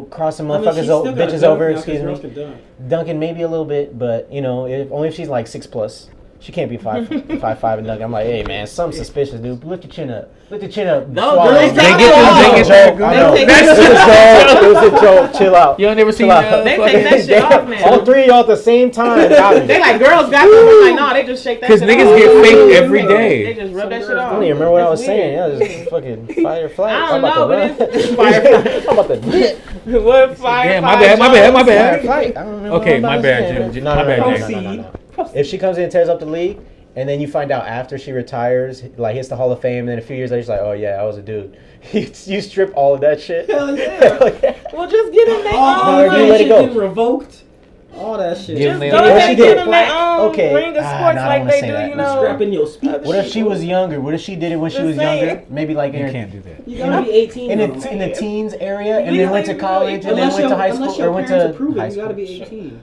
crossing motherfuckers, bitches over, excuse me. Dunking maybe a little bit, but only if she's like 6+. She can't be 5'5" and dunking. I'm like, hey man, something suspicious, dude. Lift your chin up. Lift your chin up. No, Swallow. girls They get them. Joke. I know. They It take was a joke. It was a joke. Chill out. You never seen Chill out. that? They take that shit off, man. All three of y'all at the same time. Got me. They like girls got them. I'm like, no, they just shake that. Because shit niggas off. get faked every They day. just rub that shit I off. don't even remember what I That's was weird. saying. Yeah, just fucking fire flight. I don't I'm about know, to but run. it's fire. I'm about to dip. What fire? Damn, fire my bad, my Jones? bad, my Fire bad. flight. I don't remember Okay, what I my was bad, saying. Jim. No, My bad, no, Jim. no. If she comes in and tears up the league, and then you find out after she retires, like hits the Hall of Fame, and then a few years later, she's like, oh yeah, I was a dude. You strip all of that shit. Hell yeah. Hell yeah. Well, just get them their All No, own. you let it go. Getting revoked. All that shit. Give Just them go their- What ahead she and did? get them their own Okay. ring of Ah, sports no, I like don't they wanna do, say you that. know. Scrapping your speech. What if she was younger? What if she did it when she Just was saying. younger? Maybe like You in can't do that. You gotta be 18. in though. the teens area, and You then went to gotta be- college, and then unless went to your- high unless school, your or went parents to approve it, high you gotta school. be 18.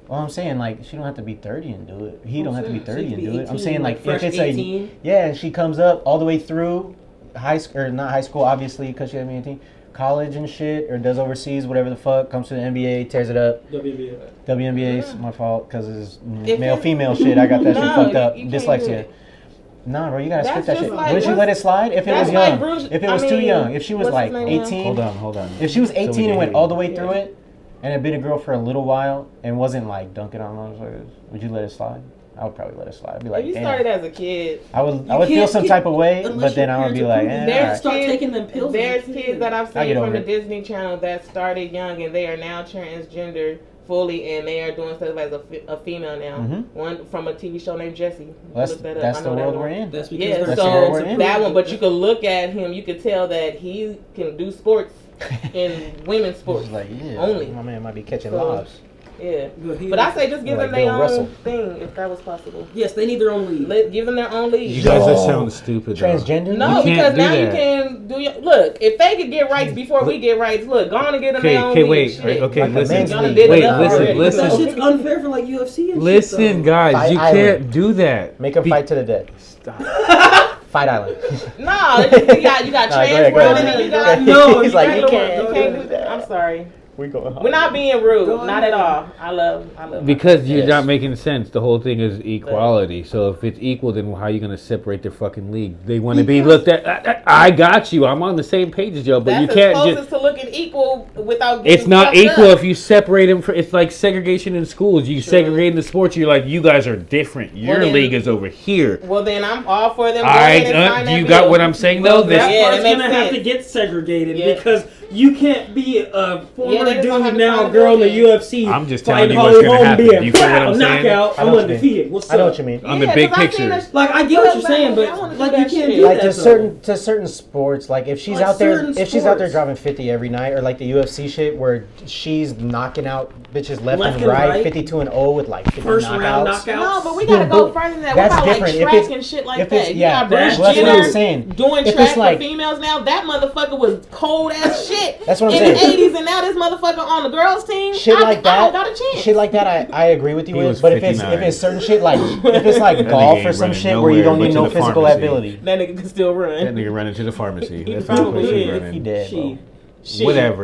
Well, I'm saying like she don't have to be 30 and do it. He don't have to be So 30 you and could do be it. I'm 18, saying like like fresh if it's 18. and she comes up all the way through high school, or not high school, obviously because she had me 18, college and shit, or does overseas, whatever the fuck, comes to the NBA, tears it up. WNBA. WNBA's my fault because it's If male it's- female shit. I got that shit No, fucked up. you can't do Dyslexia. it. Nah, bro, you gotta That's skip that just shit. like- Would you let it slide if it that's was like young? Bruce- If it I was too mean, young, if she was what's like his name now? 18, Hold on. if she was 18 and went all the way Yeah. through it, and had been a girl for a little while and wasn't like dunking on motherfuckers, would you let it slide? I would probably let it slide. I'd be like, If you damn. started as a kid, I would You feel can't some get- type of way, unless but then your I would be parents like, approve it. eh, They're alright. start taking them pills. there's kids that I've I'll seen get from over the it. Disney Channel that started young and they are now transgender fully, and they are doing stuff as a female now. Mhm. One from a TV show named Jesse. That's Look that up. that's I the know that world one. we're in. That's because Yeah, their That's the world we're so in. that one, but you could look at him, you could tell that he can do sports in women's sports. It's like, yeah, Only. my man might be catching So- lobs. Yeah. But he- But I say just give Like them their Bill own Russell. thing if that was possible. Yes, they need their own league. Give them their own league. You guys No. are sounding stupid. though. Transgender? No, You can't because do now you that. can do your look. If they could get rights before we get rights, look, go on and get them Okay, their own okay, league. wait. Shit. Okay, Like the listen. men's Y'all league. did Wait, enough listen, already. listen. That shit's unfair for like UFC and Listen, shit, though. guys, Fight you Island. can't do that. Make them Be- fight to the death. Fight Island. No, you got Nah, trans go ahead, go world ahead. and then you Go got ahead. No, He's you like, can't you do can't, it. You can't do that. I'm sorry. We going hard. We're not being rude, Go not ahead. at all. I love. Because you're Yes. not making sense. The whole thing is equality. So if it's equal, then how are you going to separate their fucking league? They want to be looked at. I got you. I'm on the same page as y'all, but That's you can't as just. close as to looking equal without. Getting It's not fucked equal up. if you separate them. It's like segregation in schools. You segregate in the sports. You're like, you guys are different. Your then- league is over here. Well, then I'm all for them. Go ahead and sign that You got bill. what I'm saying though? That Yeah, part's that makes gonna have sense. to get segregated Yeah. because you can't be a former Yeah, dude don't have to now, fight girl in the again. UFC. I'm just telling fighting you what's Holly gonna Holm, happen. be a You feel what I'm saying? knockout. I I'm know what you undefeated. What's I know up? what you mean. On the Yeah, big 'cause I've seen picture. her- Like I get what you're saying, I but wanna do like that you can't shit. do Like that. to certain sports, like if she's Like out there, certain if she's out there sports. dropping 50 every night, or like the UFC shit where she's knocking out bitches left and and right, right. 52-0 with like 50 First knockouts. round knockouts. No, but we gotta Yeah, go but further than that. that's What about different. like If track it's- and shit like if that? it's- You yeah, got Bruce that's what I'm Jenner saying. doing If track it's like- for females now. That motherfucker was cold as shit. That's what I'm in saying. the 80s, and now this motherfucker on the girls team. Shit like I that, don't got a chance. shit like that, I agree with you He with. was But if it's 59. certain shit like if it's like That golf nigga or ain't some running shit where you don't nowhere need but no to the physical pharmacy. ability, That nigga can still That run. nigga running to the pharmacy. He That's the only probably place he's is. running. he dead. Bro. Shit. Whatever.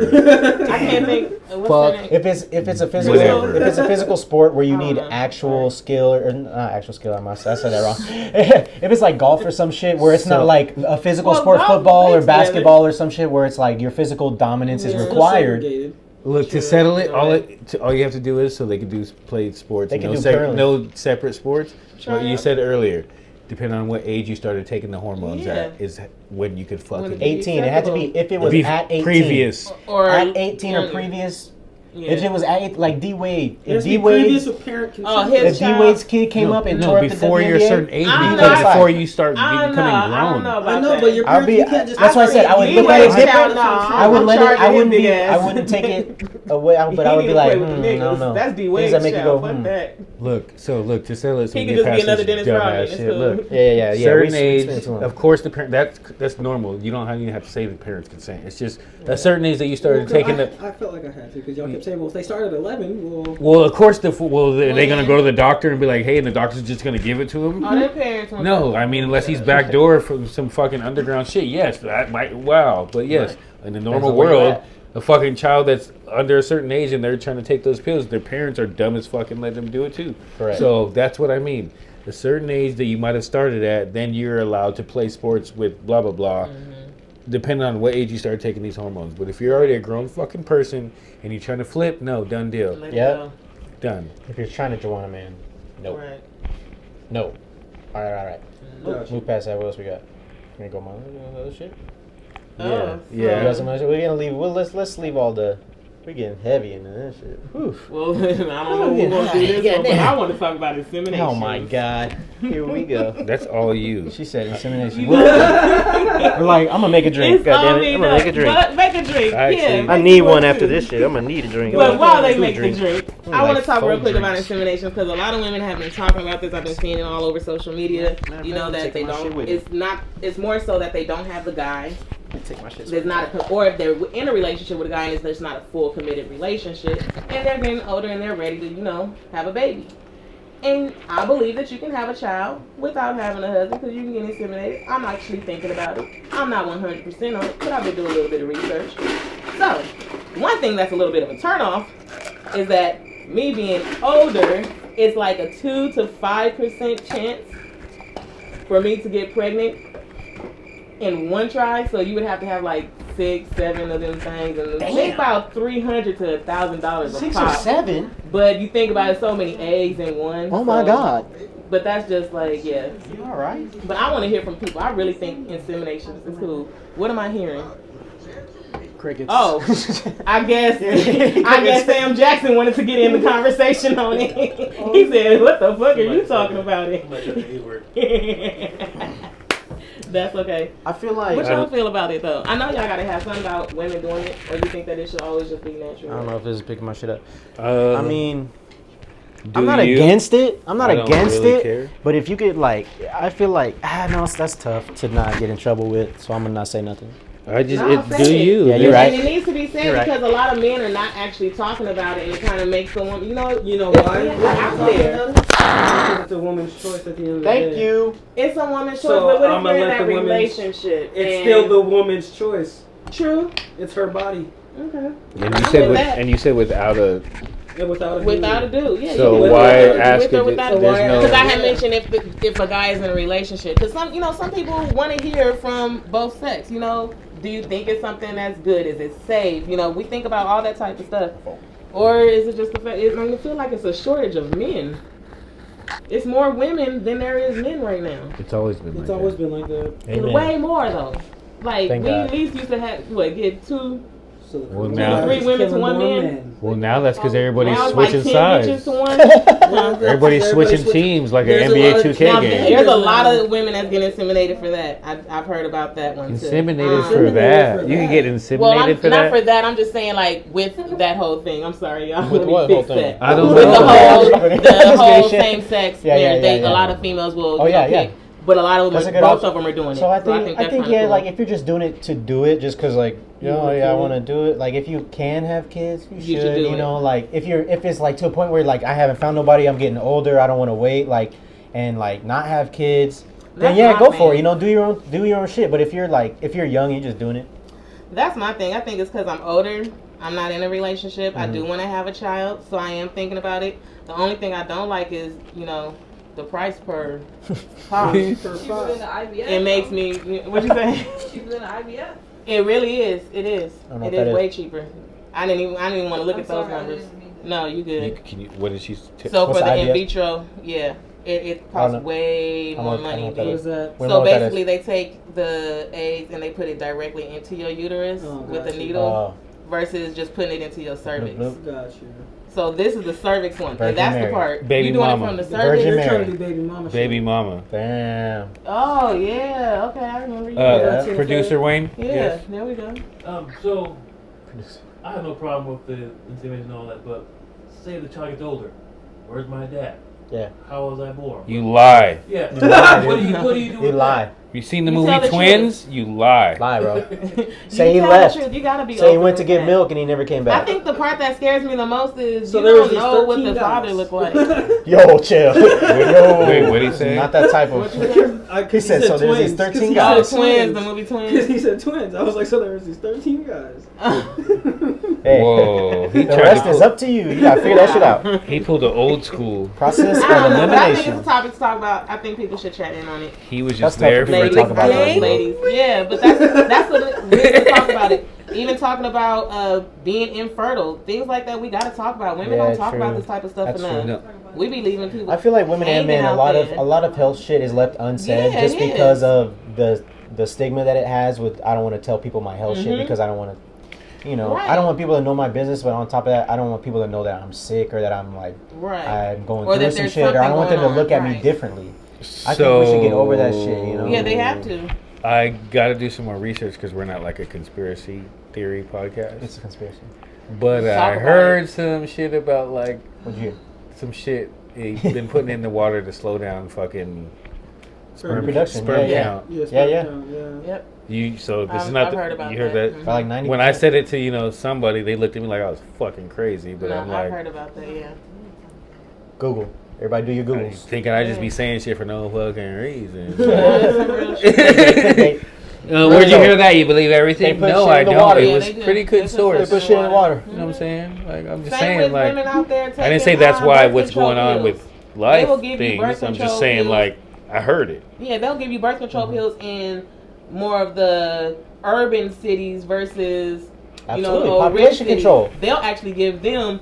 I can't think. What's her name? If it's a physical Whatever. if it's a physical sport where you I don't need know. actual skill or not actual skill, I said that wrong. If it's like golf or some shit where it's So- not like a physical Well, sport, golf football or plays together. basketball or some shit where it's like your physical dominance is It's still required. segregated. Look, to settle it, all you have to do is so they can play sports. They can no, do curling. no separate sports. What you Sure. said earlier, depending on what age you started taking the hormones Yeah. at, is when you could fuck When again. 18. It had to be if it was Be at 18. previous. Or At 18 or younger. previous. Yeah. If it was at like D Wade, It has if to be D Wade, previous with parent consent. Oh, his if D child- Wade's kid came up and tore up the before you're a WNBA, certain age, I don't because know. before you start I don't becoming know. I grown. don't know about I know, that. but your I'll parents be. you can't just. That's why I said I would look at it different. I would let it. I wouldn't be. I wouldn't take it away. But I would be like, I don't know. That's D Things Wade's that make you child. go, Fuck that. Look, to settle it, so He we could get just be past another this Dennis Rodman. dumbass It's shit. cool. Look, Yeah. certain we age, spent too long. of course, the parent that's normal. You don't even have to say the parents' consent. It's just a certain age that you started taking the. I felt like I had to because y'all kept saying, well, if they started at 11, well. Well, of course, are they gonna go to the doctor and be like, "Hey," and the doctor's just gonna give it to him? Oh, their parents. want No, I mean, unless he's backdoor from some fucking underground shit. Yes, that might. Wow, but yes, in the normal on where you're world, at. a fucking child that's under a certain age and they're trying to take those pills, their parents are dumb as fucking let them do it too. Correct. So that's what I mean. A certain age that you might have started at, then you're allowed to play sports with blah blah blah. Depending on what age you start taking these hormones. But if you're already a grown fucking person and you're trying to flip, no, done deal. Let it Yeah. go. Done. If you're trying to join a man, no, Right. no. All right. Gotcha. Move past that. What else we got? Can we go my other shit? Oh, Yeah. You got some other shit? We're gonna leave. Well, let's leave all the. We're getting heavy into this shit. Whew. Well, I don't know who's going to do this one, but I want to talk about insemination. Oh my God! Here we go. That's all you. She said insemination. We're like, I'm gonna make a drink. It's God damn all it! me, I'm gonna make a drink. but make a drink. Actually, Yeah, I make need one one after too. this shit. I'm gonna need a drink. But while they Two make drinks. the drink, I Like want to talk 4 real quick about drinks. insemination because a lot of women have been talking about this. I've been seeing it all over social media. You know that they Taking my shit don't. with It's not. It's more so that they don't have the guy. Take my shit. There's not a, or if they're in a relationship with a guy and there's not a full committed relationship, and they're getting older and they're ready to, have a baby. And I believe that you can have a child without having a husband because you can get inseminated. I'm actually thinking about it. I'm not 100% on it, but I've been doing a little bit of research. So, one thing that's a little bit of a turnoff is that me being older, it's like a 2 to 5% chance for me to get pregnant in one try. So you would have to have like 6, 7 of them things, and think about $300 to $1,000 a 6 or pop. 7. But you think about it, so many eggs in one. Oh my so- God! But that's just like, yeah. You all right? But I want to hear from people. I really think insemination is cool. What am I hearing? Crickets. Oh, I guess Sam Jackson wanted to get in the conversation on it. He said, "What the fuck are you talking about it?" That's okay. I feel like What y'all feel about it though? I know y'all gotta have something about women doing it, or you think that it should always just be natural? I don't know if this is picking my shit up. I I mean, do I'm not you? against it. I'm not I don't against really it. care. But if you could, like, I feel like, no, that's tough to not get in trouble with. So I'm gonna not say nothing. I just No, it, say do it. you? Yeah, you're right. And it needs to be said You're right. because a lot of men are not actually talking about it, and it kind of makes the woman, You know it's why? out there. It's a woman's choice at the end of the Thank day. you. It's a woman's choice, So, but what if I'ma you're in let that the women's- relationship? It's and- still the woman's choice. true. It's her body. Okay. And I'm you said with that. and you said without a. And without a Without a dude, yeah. So you can why with ask with or if without it- a there's dude? no- Because I had mentioned if a guy is in a relationship, because some people want to hear from both sex. Do you think it's something that's good? Is it safe? We think about all that type of stuff, or is it just the fact? I feel like it's a shortage of men. It's more women than there is men right now. It's always been. It's like always that. been like that. Amen. Way more though. Like Thank we God. at least used to have get 2 So Well, coronavirus now- Three is women to killing one more man? men. Well, now that's because everybody's Now it's like switching 10 bitches sides. to one. Everybody's switching teams like an There's a NBA lot of 2K Now, game. there's a lot of women that's getting inseminated for that. I've heard about that one too. Inseminated for Inseminated that. for You can that. get Well, inseminated for not that. for that. I'm just saying, like, with that whole thing. I'm sorry, y'all. With Let me what fix whole thing? that. I don't With know. the whole Shit. same sex Yeah, yeah, marriage. yeah, yeah. A lot of females will. Oh, you know, yeah, yeah. pick, but a lot of them, That's a good both option. of them are doing it. So I So think that's yeah, kinda cool. like if you're just doing it to do it, just because like You wanna I do want to it? do it. Like if you can have kids, you You should should. do You it. know, like if it's like to a point where like I haven't found nobody, I'm getting older, I don't want to wait, like and like not have kids. Then That's yeah, my go for it. thing. You know, do your own shit. But if you're young, you're just doing it. That's my thing. I think it's because I'm older. I'm not in a relationship. I Mm-hmm. do want to have a child, so I am thinking about it. The only thing I don't like is, the price per pop. Per Cheaper than pop. the IVF. It makes me. What you say? Cheaper than the IVF. It really is. It is. I don't know It what that is is. way cheaper. I didn't even want to look I'm at those sorry, I numbers. didn't mean to- No, you good. What did she? So What's for the the in IVF? vitro, yeah, it I costs don't know. way I don't more know- I don't money. know what that What than- is that? We know So what that is. basically, they take the eggs and they put it directly into your uterus Oh, with a gotcha. needle versus just putting it into your cervix. bloop. Got you. So this is the cervix one. Virgin And that's Mary. the part. Baby you doing mama. it from the Virgin cervix? You're Mary. trying to do baby mama. Baby shit. mama. Damn. Oh yeah. Okay, I remember. You. Yeah. Producer Wayne. Yeah, Yes. there we go. So I have no problem with the insemination and all that, but say the child gets older, where's my dad? Yeah. How was I born? You lie. Yeah. You lie, what do dude. you do? You with lie. You seen the You movie tell the Twins? You lie. Lie, bro. You Say he tell left. The truth. You gotta be. Say he open went to with get that. milk and he never came I back. think the part that scares me the most is So you there was don't these know what 13 the guys. father looked like. Yo, chill. Wait, what'd he say? Not that type of. He said, so there's these 13 Oh, guys. twins, the movie Because Twins. he said twins. I was like, so there was these 13 guys. Hey, Whoa, he the tried rest to is pull, up to you. You gotta figure that shit out. he pulled the old school. Process I don't of know, but I think it's elimination. a topic to talk about. I think people should chat in on it. He was That's just tough there for for people to it. talk about those, bro. ladies. Yeah, but that's the reason to talk about it. Even talking about being infertile, things like that, we got to talk about. Women Yeah, don't talk true. about this type of stuff That's enough. true. No. We be leaving people. I feel like women and men, hanging a lot out of there. a lot of health shit is left unsaid Yeah, just it is. because of the stigma that it has with I don't want to tell people my health shit Mhm. because I don't want to, Right. I don't want people to know my business, but on top of that, I don't want people to know that I'm sick or that I'm like Right. I'm going Or through that some there's shit, or I something don't want them to going look on, at me right. differently. I think we should get over that shit, you know? Yeah, they have to. I got to do some more research because we're not like a conspiracy theory podcast. It's a conspiracy. But Talk I about heard some shit about like What'd you hear? some shit he's been putting in the water to slow down fucking Reproduction, sperm yeah. count. Yes, Yeah, yeah. Yep. So this is I've not. heard about You heard that. that? Mhm. By like 90%. When I said it to somebody, they looked at me like I was fucking crazy. But No, I'm I've like, heard about that. Yeah. Google. Everybody do your I Googles. thinking I just be saying shit for no fucking reason. That's some real shit. They Where'd you hear that? You believe everything? They put No, shit I in the don't. water. It Yeah, was they do. pretty good They put source. put shit in the water. You know what I'm saying? Like I'm just Same saying, with like women out there I didn't taking, say that's why birth what's control going on pills. with life will give you things. birth I'm just control saying, pills. like I heard it. Yeah, they'll give you birth control pills in more of the urban cities versus Absolutely. old rich Population cities. control. They'll actually give them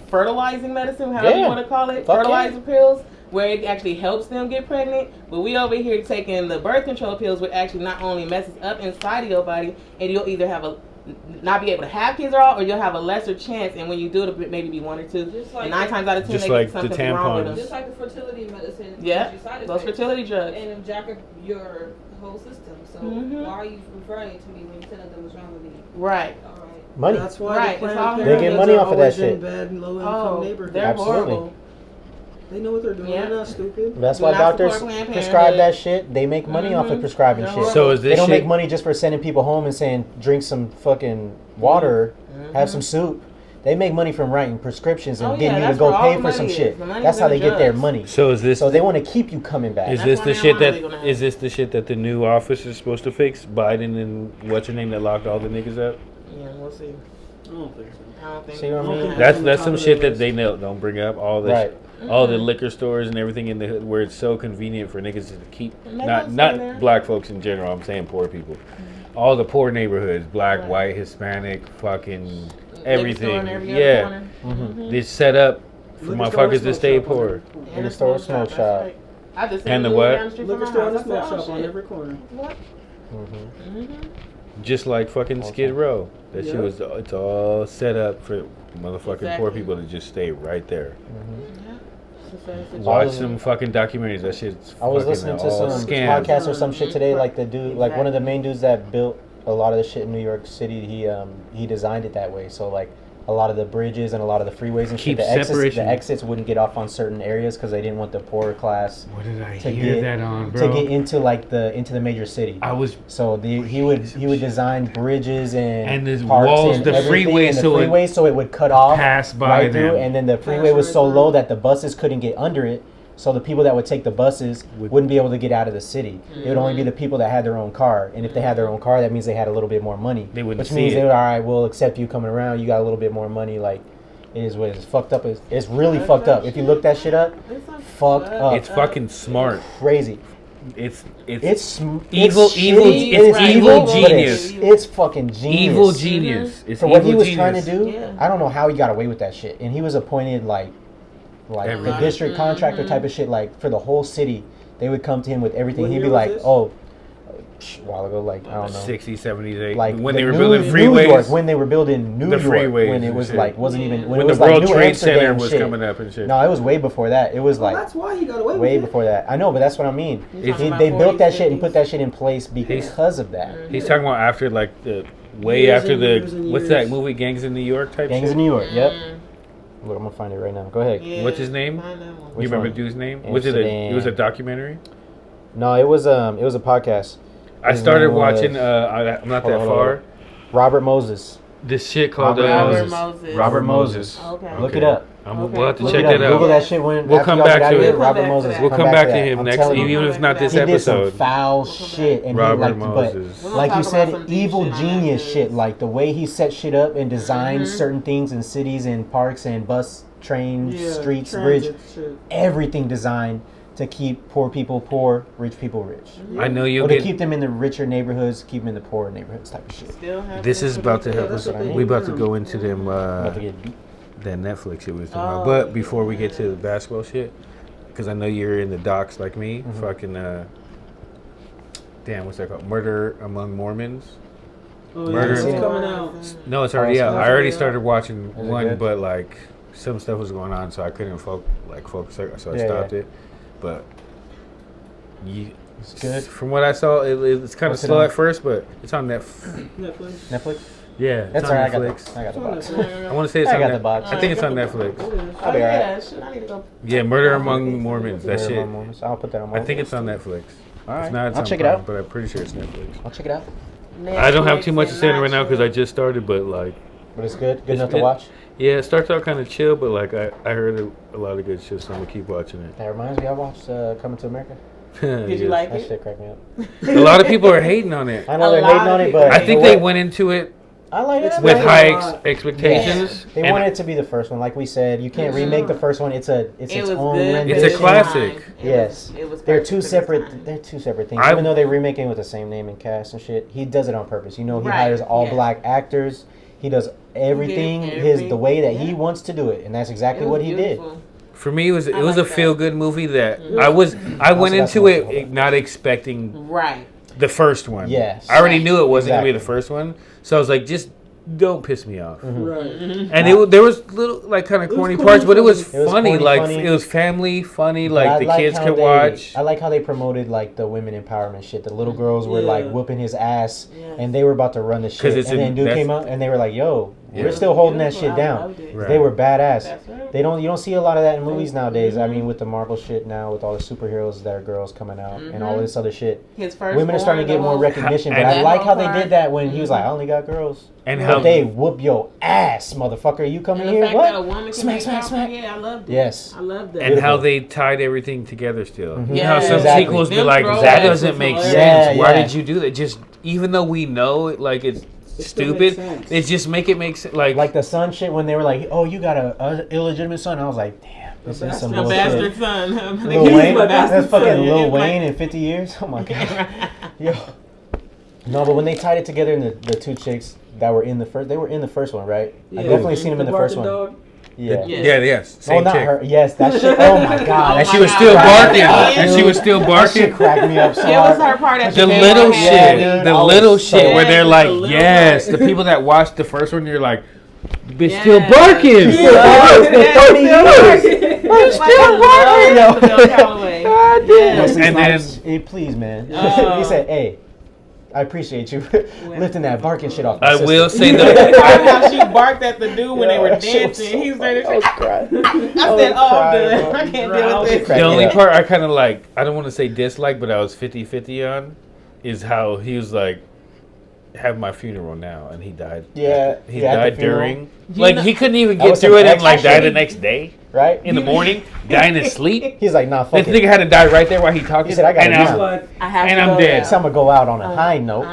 fertilizing medicine, however you Yeah. want to call it, Fuck fertilizer yeah. pills, where it actually helps them get pregnant. But we over here taking the birth control pills, which actually not only messes up inside of your body, and you'll either have not be able to have kids at all, or you'll have a lesser chance. And when you do it, maybe be 1 or 2. Just like And 9 times out of 10, just they like get the something wrong with tampons. them. Just like the fertility medicine. Yeah, gives you side those effects. fertility drugs. And it jack up your whole system. So Mhm. why are you referring it to me when you said nothing was wrong with me? Right. All right. Money. That's why Right, the it's Planned all- Parenthood They get money are off of that always in shit. bad and low income Oh, neighborhoods. they're Absolutely. horrible. They know what they're doing. Yeah. They're not stupid. That's Do why not doctors support Planned prescribe Parenthood. that shit. They make money off of Mhm. prescribing They're shit. So is They this don't shit? make money just for sending people home and saying drink some fucking water, have some soup. They make money from writing prescriptions and Oh, getting yeah, you to that's go where all pay the for some money shit. is. The money's That's how in they the get their drugs. money. So is this? So they want to keep you coming back. Is That's this why the shit marijuana's legal now. that is this the shit that the new office is supposed to fix? Biden and what's her name that locked all the niggas up? Yeah, we'll see. I don't think so. I don't think. See what I mean? That's some shit that they don't bring up. All the Right. all the liquor stores and everything in the hood where it's so convenient for niggas to keep And they not don't stay there. not black folks in general. I'm saying poor people. All the poor neighborhoods, black, Right. white, Hispanic, fucking Liquor store everything. in every other Yeah, corner. Mhm. it's set up for Liquor store, motherfuckers to smoke stay shop on poor. every corner. And a store, smoke smoke that's shop. right. I just And seen the the what? down the street from Liquor my store and a house. I smoke said, shop oh, on shit. every corner. What? Mhm. Mhm. Just like fucking Skid Row. That shit Yeah. was. It's all set up for motherfucking poor Exactly. people to just stay right there. Yeah. It's the same situation. Watch some fucking documentaries. That shit's. I was fucking listening to all some scams. podcast or some shit today. Like the dude, like one of the main dudes that built a lot of the shit in New York City. He designed it that way. So like a lot of the bridges and a lot of the freeways and Keep shit. separation. The exits wouldn't get off on certain areas because they didn't want the poorer class What did I to hear get that on, to bro? get into like into the major city. I was. So he would design bridges and And the parks walls, and the everything, freeway, and the so it freeway so it would cut off pass by right them. through, and then the freeway was right so through. low that the buses couldn't get under it. So the people that would take the buses wouldn't be able to get out of the city. It would only be the people that had their own car, and if they had their own car, that means they had a little bit more money. They wouldn't which see means it. they would, all right, we'll accept you coming around. You got a little bit more money. Like it is what it is. Fucked up. It's really fucked up. If you look that shit up, It's so fucked up. It's fucking smart. Crazy. It's Evil, evil. it's Evil but genius. It's fucking genius. Evil genius. It's For what he evil was genius. trying to do, Yeah. I don't know how he got away with that shit. And he was appointed like the Everything. district contractor type of shit, like for the whole city. They would come to him with everything. What He'd year be was like, this? "Oh, a while ago, like I don't know." 60s, 70s, 80s. Like when the they were New- building New York, freeways. when they were building New The York, freeways when it and was shit. like wasn't even when When it was the World like New Trade Center Amsterdam was shit. coming up and shit. No, it was way before that. It was Well, like that's why he got away way with before that. I know, but that's what I mean. You're talking about They built 40s, that shit and 50s. put that shit in place because of that. He's talking about after like the way Years after and the years and what's that years. movie Gangs in New York type Gangs shit. of New York. Yep. Mm. Look, I'm gonna find it right now. Go ahead. Yeah, What's his name? find that one. You Which remember one? the dude's name? Was it it was a documentary? No, it was a podcast. I His started name was- watching. I'm not Hold that on, far. hold Robert Moses. This shit called Robert Moses. Robert Moses. Okay. Look it up. We'll have to Look check Look it that up. Google out. that shit when We'll after come y'all back get out to of it. here, We'll Robert come back Moses. to We'll come come back to that. him I'm next, telling you. even if it's not this He did some episode. foul shit, and Robert he like, Moses. but We'll like you talk about said, some deep evil shit on genius that, shit. too. Like the way he set shit up and designed certain things in cities and parks and bus, trains, Yeah, streets, transit bridge, shit. everything designed to keep poor people poor, rich people rich, I know you'll or to get. keep them in the richer neighborhoods, keep them in the poorer neighborhoods, type of shit. Still happening This is about to today. happen. that's what they We about to do. go into them. About to get beat. That Netflix shit we was talking Oh, about. But before we get to the basketball shit, because I know you're in the docs like me, fucking damn, what's that called? Murder Among Mormons. Oh, Murder. yeah, it's coming out. No, it's already out. I already started watching Is it one, good? but like some stuff was going on, so I couldn't focus. So I Yeah, stopped yeah. it. But It's good. from what I saw, it's kind of What's it slow on? at first, but it's on Netflix. Netflix. Netflix. Yeah, it's That's on alright. Netflix. I got the box. I want to say it's I on got the Netflix. box. I think it's on Netflix. It is. I'll Oh, be alright. yeah, shit, I need to go. Yeah, Murder Among Mormons. That Murder shit. Among Mormons. I'll put that on my I think it's on Netflix. All right. If not, it's I'll on check it Prime, out. but I'm pretty sure it's Netflix. I'll check it out. I don't have too much to Netflix say and right now because I nachos. just started, but like, But it's good. Good It's enough to good. watch. yeah, it starts out kind of chill, but like I heard a lot of good shit, so I'm gonna keep watching it. That reminds me, I watched Coming to America. Did you like That it? shit cracked me up. A lot of people are hating on it. I know A they're lot hating of on it, people but I think you know they what? went into it I like it. with Yeah. high Yeah. expectations. They and wanted it to be the first one, like we said. You can't remake the first one. It's It its was own good. rendition. It's a classic. Yes. It was They're perfect two for this separate. time. They're two separate things. I- Even though they're remaking with the same name and cast and shit, he does it on purpose. You know, he Right, hires all yeah. black actors. He does everything the way that he yeah. wants to do it, and that's exactly It what was he beautiful. For me, it was I a like that. feel good movie that Mm-hmm. I went that's into what it it's not expecting Right. the first one. Yes. I already Right. knew it wasn't gonna be the Exactly. first one, so I was like, just don't piss me off. Right. And there was little like kind of was corny cool, parts, but it was It was funny. corny, Like funny. it was family funny. But Like I the like kids how could they- watch. I like how they promoted like the women empowerment shit. The little girls were Yeah. like whooping his ass, Yes. and they were about to run the 'Cause shit. it's And then dude that's- came out, and they were like, "Yo, Yeah. we're still holding that Beautiful. shit I down." loved it. Right. They were badass. That's right. You don't see a lot of that in movies nowadays. I mean, with the Marvel shit now, with all the superheroes that are girls coming out and all this other shit, His first women are starting to get more recognition. But And I that like how whole they did that when he was like, "I only got girls." And But how they whoop your ass, motherfucker! You coming And the here? fact What? that a woman can Smack, be smack, powerful, smack. Yeah, I loved it. Yes. I love that. and how Beautiful. they tied everything together still. Mhm. You know how some Exactly. sequels be Them like, throwbacks that doesn't was make hilarious. sense. Yeah, Why yeah. did you do that? Just even though we know it, like it's still stupid, makes sense. it just make sense. Like the son shit when they were like, "Oh, you got a illegitimate son." I was like, "Damn, this is some A A bullshit." bastard son. Lil He's Wayne, my that's bastard fucking son. Lil Yeah, Wayne in 50 years. Oh my god, yo. No, but when they tied it together, and the two chicks that were in the first, they were in the first one, right? I definitely seen them in the first one. Dog. Yeah. Yes. Oh, Same not chick. her. Yes, that shit. Oh my god. And Oh she my was God. still Right. barking. Yeah. And she was still That shit barking. cracked me up so It was hard. her part that The she came little on shit, head. dude, the I was little so- shit where Yeah, they're just like, the little yes, part. the people that watched the first one, you're like, bitch, Yeah. still barking. Yeah. It's been 30 years. It's like still I love barking. Bill Calloway. God Yeah. Wesley And then- Snipes, hey, please, man. Oh. He said, "Hey, I appreciate you lifting that barking shit off." My I sister." will say I that. heard how she barked at the dude when they were That shit was dancing. so He started. funny. I was crying. I said, "Oh, I'm crying, good. bro. I can't deal with this." Crack The me only up. part I kind of like, I don't want to say dislike, but I was 50-50 on, is how he was like, have my funeral now, and he died. Yeah, He yeah, at the died funeral. during. Like, he couldn't even That get was through some it and like extra die the shit. next day Right? in the morning, die in his sleep. He's like, "Nah, fuck This it." nigga had to die right there while he talking. He said, "I gotta and do I'm, something." Like, I have And to I'm go dead. now. So I'm gonna go out on a high note.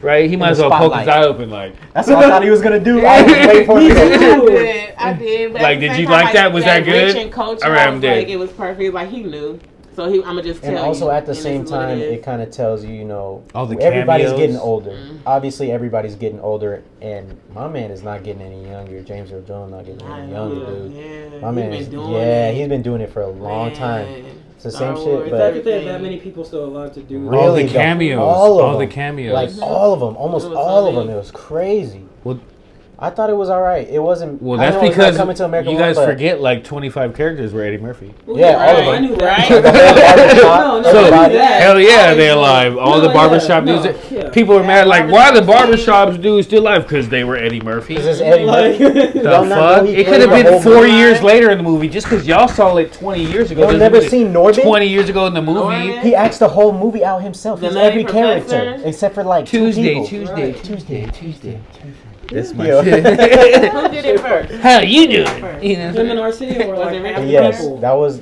right? He might In as the well poke his spotlight. eye open, like. That's what I thought he was gonna do. I was waiting for him to go. I did. But Like, at the did same you time, like that? Was that good? Rich and culture, All right, I I'm was dead. like, it was perfect. Like, he knew. So I'm gonna just tell And you. also at the and same this is what time, is. it kind of tells you, All the everybody's cameos. getting older. Mm-hmm. Obviously, everybody's getting older, and my man is not getting any younger. James Earl Jones not getting I any know, younger, dude. yeah. My He's man, been is, doing yeah, it. he's been doing it for a long time. Man. It's the Star same shit, Wars, but the fact that everything. that many people still alive to do. Really? All the the- cameos. all of All the them. cameos. like all of them, almost It was all of funny. them. It was crazy. Well- I thought it was all right. It wasn't. Well, I that's know it's not because Coming to America you one, guys but forget like 25 characters were Eddie Murphy. Well, Yeah, all of I them. knew that. Right? the whole barbershop, No, no, So, everybody. that. hell yeah, I they're agree. alive. All the No, barbershop yeah, dudes. no, yeah. People were Yeah, mad, like, why the barbershop barbershop dudes still alive? Because they were Eddie Murphy. This is Eddie Like- Murphy. The Y'all not know fuck? he It played could have the been whole 4 movie? years later in the movie, just because y'all saw it 20 years ago. Y'all doesn't never mean seen it- Norbit? 20 years ago in the movie. Norman? He acts the whole movie out himself. The He's Nutty every character Professor? except for like Tuesday, two people. Tuesday, Right. Tuesday. That's my Yo. shit. Who did it first? How you doing? First. You know? Him and Arsenio were Was like it half really? the Yes, people. that was.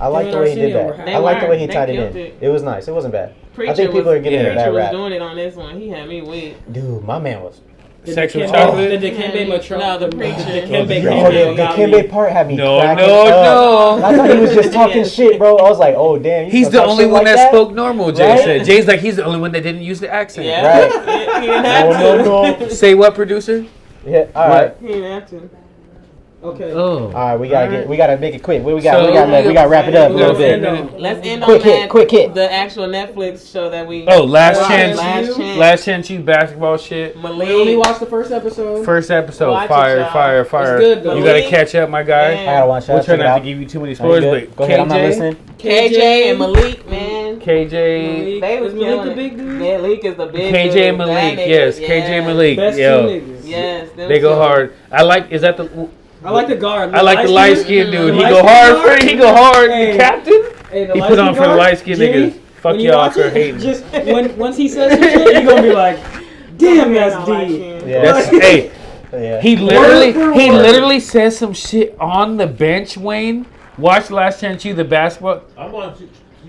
I like the way he did that. They I like the way he were. tied They it killed in. it. It was nice. It wasn't bad. Preacher I think people was, are giving it a Preacher bad was rap. doing it on this one. He had me weak. Dude, my man was. Sex with Dikembe- chocolate? The Dikembe Matron. No, the preacher. Dikembe Yo, Yo, cameo the got Kimbe me. part had me No, cracking no, up. no. I thought he was just talking shit, bro. I was like, oh damn. you He's gonna the talk only shit one like that spoke normal, Jay Right? said. Jay's like, he's the only one that didn't use the accent. Yeah. Right. He didn't have No, to. no, no. Say what, producer? Yeah. All right. He didn't have to. Okay. Oh. All right. We gotta make it quick. What we got? So- we gotta wrap it up a We little gotta bit. finish. Let's end Quick on hit, that. quick hit. The actual Netflix show that we. Oh, Last watched. Chance. Last Chance. Last Chance You basketball shit. Malik. We only watched the first episode. First episode, Watch it, fire, y'all. fire, fire. It's good, though. You gotta Malik. catch up, my guy. Yeah. I gotta watch that. We'll try Check it not to out. give you too many Are you spoilers, good? but Go ahead. I'm not KJ, listening. KJ and Malik, man. KJ, They was Is Malik killing the it. big dude? Malik is the big KJ dude. and Malik, That nigga, yes, yeah. KJ and Malik, Best yo, two niggas. Yes, them they go two. hard. I like. Is that the? I like the guard. I like the light skin. skinned dude. The He light go skin hard guard? for it. He go hard. Hey. The captain. Hey, the He light put skin on for the guard, light skinned Jimmy, niggas. Fuck when you y'all watch for it, hating. Just once he says some shit, you gonna be like, damn, that's D. Yeah. That's hey. Yeah. He Word for word. literally says some shit on the bench. Wayne, watch Last Chance You the basketball. I'm on.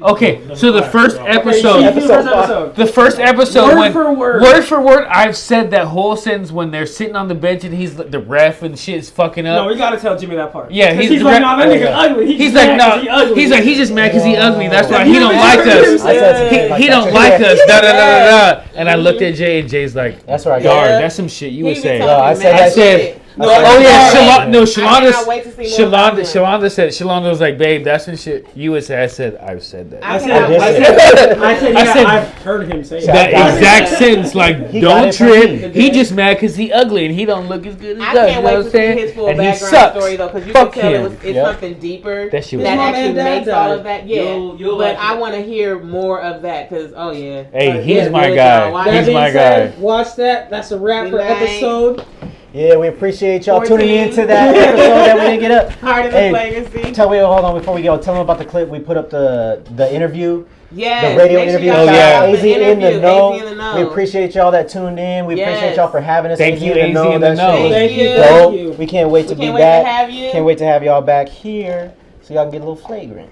Okay, so the first Okay, episode. see, the first episode. The first episode, Word for word. word for word, I've said that whole sentence when they're sitting on the bench and he's the ref and shit is fucking No, up. we gotta tell Jimmy that part. Yeah, 'Cause he's he's the like, rep- nah, that nigga ugly. He's just like, mad 'cause no. he ugly. He's like, he's just mad because he ugly. That's why Have he you don't ever like heard us. him I said some shit like He that don't too. like us. Da da da da da. And I looked at Jay and Jay's like, That's right. dog, Yeah. that's some shit you would He say. be No, I talking said mad that I said, shit. No, oh yeah, I Shalonda cannot wait to see more about him. Shalonda said, Shalonda was like, babe, that's some shit you would say. I said, I've said that. I I said, cannot just I wait. said, I yeah, said- I've heard him say That That that. exact sentence, like, He got don't it from trip. me. He just mad because he ugly and he don't look as good as I us. can't You know wait what to I'm see saying? his full And he background sucks. story though, because you Fuck can tell him. it's Yep. something deeper That shit was- that His mom actually and dad makes all died. of that. Yeah, You'll but like I it. want to hear more of that because yeah. Hey, he's Yeah, my good guy. job. Why- That He's being my guy. said, watch that. That's a wrap for Good night. episode. Yeah, we appreciate y'all 14. tuning in to that episode that we didn't get up. Heart of the Hey, Flagrancy. hold on before we go. Tell them about the clip. We put up the interview, Yes, the radio make sure interview. y'all Oh, check yeah. out AZ the in the interview, know. AZ in the know. We appreciate y'all that tuned in. We appreciate Yes. y'all for having us. Thank you, AZ in the AZ in know. the That know. shit was Thank you. you. dope. Thank you. We can't wait to We be can't wait back. to have you. Can't wait to have y'all back here so y'all can get a little flagrant.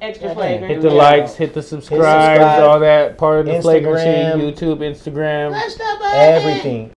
Extra Yeah. flagrant. Hit the Yeah. likes, hit the subscribes, subscribe. all that part of the Instagram. Flagrancy, YouTube, Instagram. Push the button. Everything.